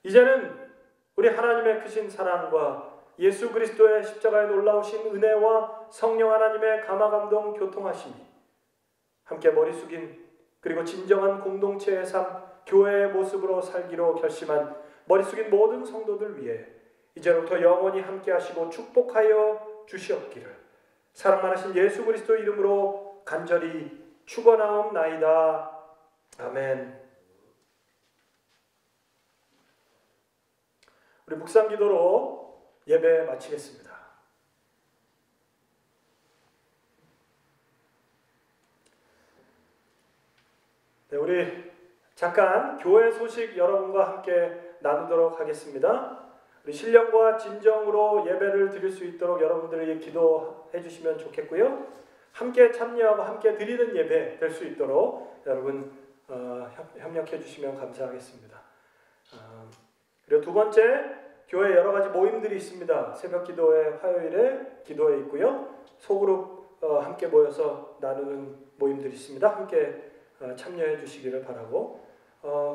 이제는 우리 하나님의 크신 사랑과 예수 그리스도의 십자가에 놀라우신 은혜와 성령 하나님의 감화감동 교통하심이 함께 머리 숙인 그리고 진정한 공동체의 삶, 교회의 모습으로 살기로 결심한 머리 숙인 모든 성도들 위해 이제부터 영원히 함께 하시고 축복하여 주시옵기를 사랑 많으신 예수 그리스도 이름으로 간절히 축원하옵나이다. 아멘. 우리 묵상 기도로 예배 마치겠습니다. 네, 우리 잠깐 교회 소식 여러분과 함께 나누도록 하겠습니다. 우리 신령과 진정으로 예배를 드릴 수 있도록 여러분들이 기도해 주시면 좋겠고요. 함께 참여하고 함께 드리는 예배 될 수 있도록 여러분 협력해 주시면 감사하겠습니다. 그리고 두 번째, 교회 여러 가지 모임들이 있습니다. 새벽 기도회 화요일에 기도회 있고요. 소그룹 함께 모여서 나누는 모임들이 있습니다. 함께 참여해 주시기를 바라고,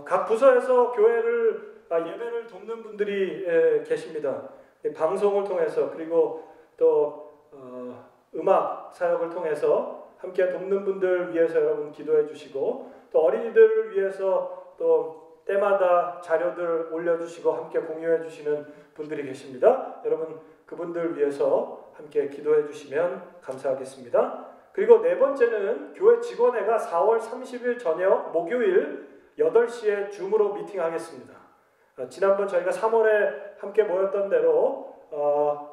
각 부서에서 예배를 돕는 분들이 계십니다. 방송을 통해서 그리고 또 음악 사역을 통해서 함께 돕는 분들 위해서 여러분 기도해 주시고, 또 어린이들을 위해서 또 때마다 자료들 올려주시고 함께 공유해 주시는 분들이 계십니다. 여러분 그분들 위해서 함께 기도해 주시면 감사하겠습니다. 그리고 네 번째는 교회 직원회가 4월 30일 저녁 목요일 8시에 줌으로 미팅하겠습니다. 지난번 저희가 3월에 함께 모였던 대로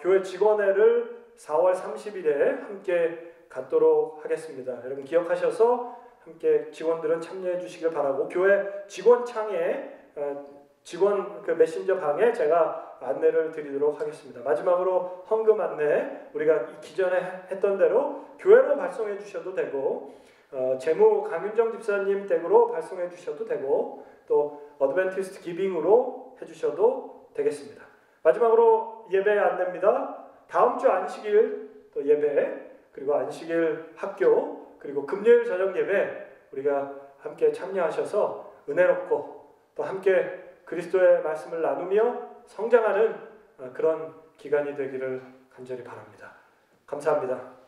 교회 직원회를 4월 30일에 함께 갖도록 하겠습니다. 여러분 기억하셔서 함께 직원들은 참여해 주시길 바라고, 교회 직원창에 직원 메신저 방에 제가 안내를 드리도록 하겠습니다. 마지막으로 헌금 안내, 우리가 기존에 했던 대로 교회로 발송해 주셔도 되고, 재무 강윤정 집사님 댁으로 발송해 주셔도 되고, 또 어드벤티스트 기빙으로 해주셔도 되겠습니다. 마지막으로 예배 안내입니다. 다음 주 안식일 또 예배, 그리고 안식일 학교, 그리고 금요일 저녁 예배 우리가 함께 참여하셔서 은혜롭고 또 함께 그리스도의 말씀을 나누며 성장하는 그런 기간이 되기를 간절히 바랍니다. 감사합니다.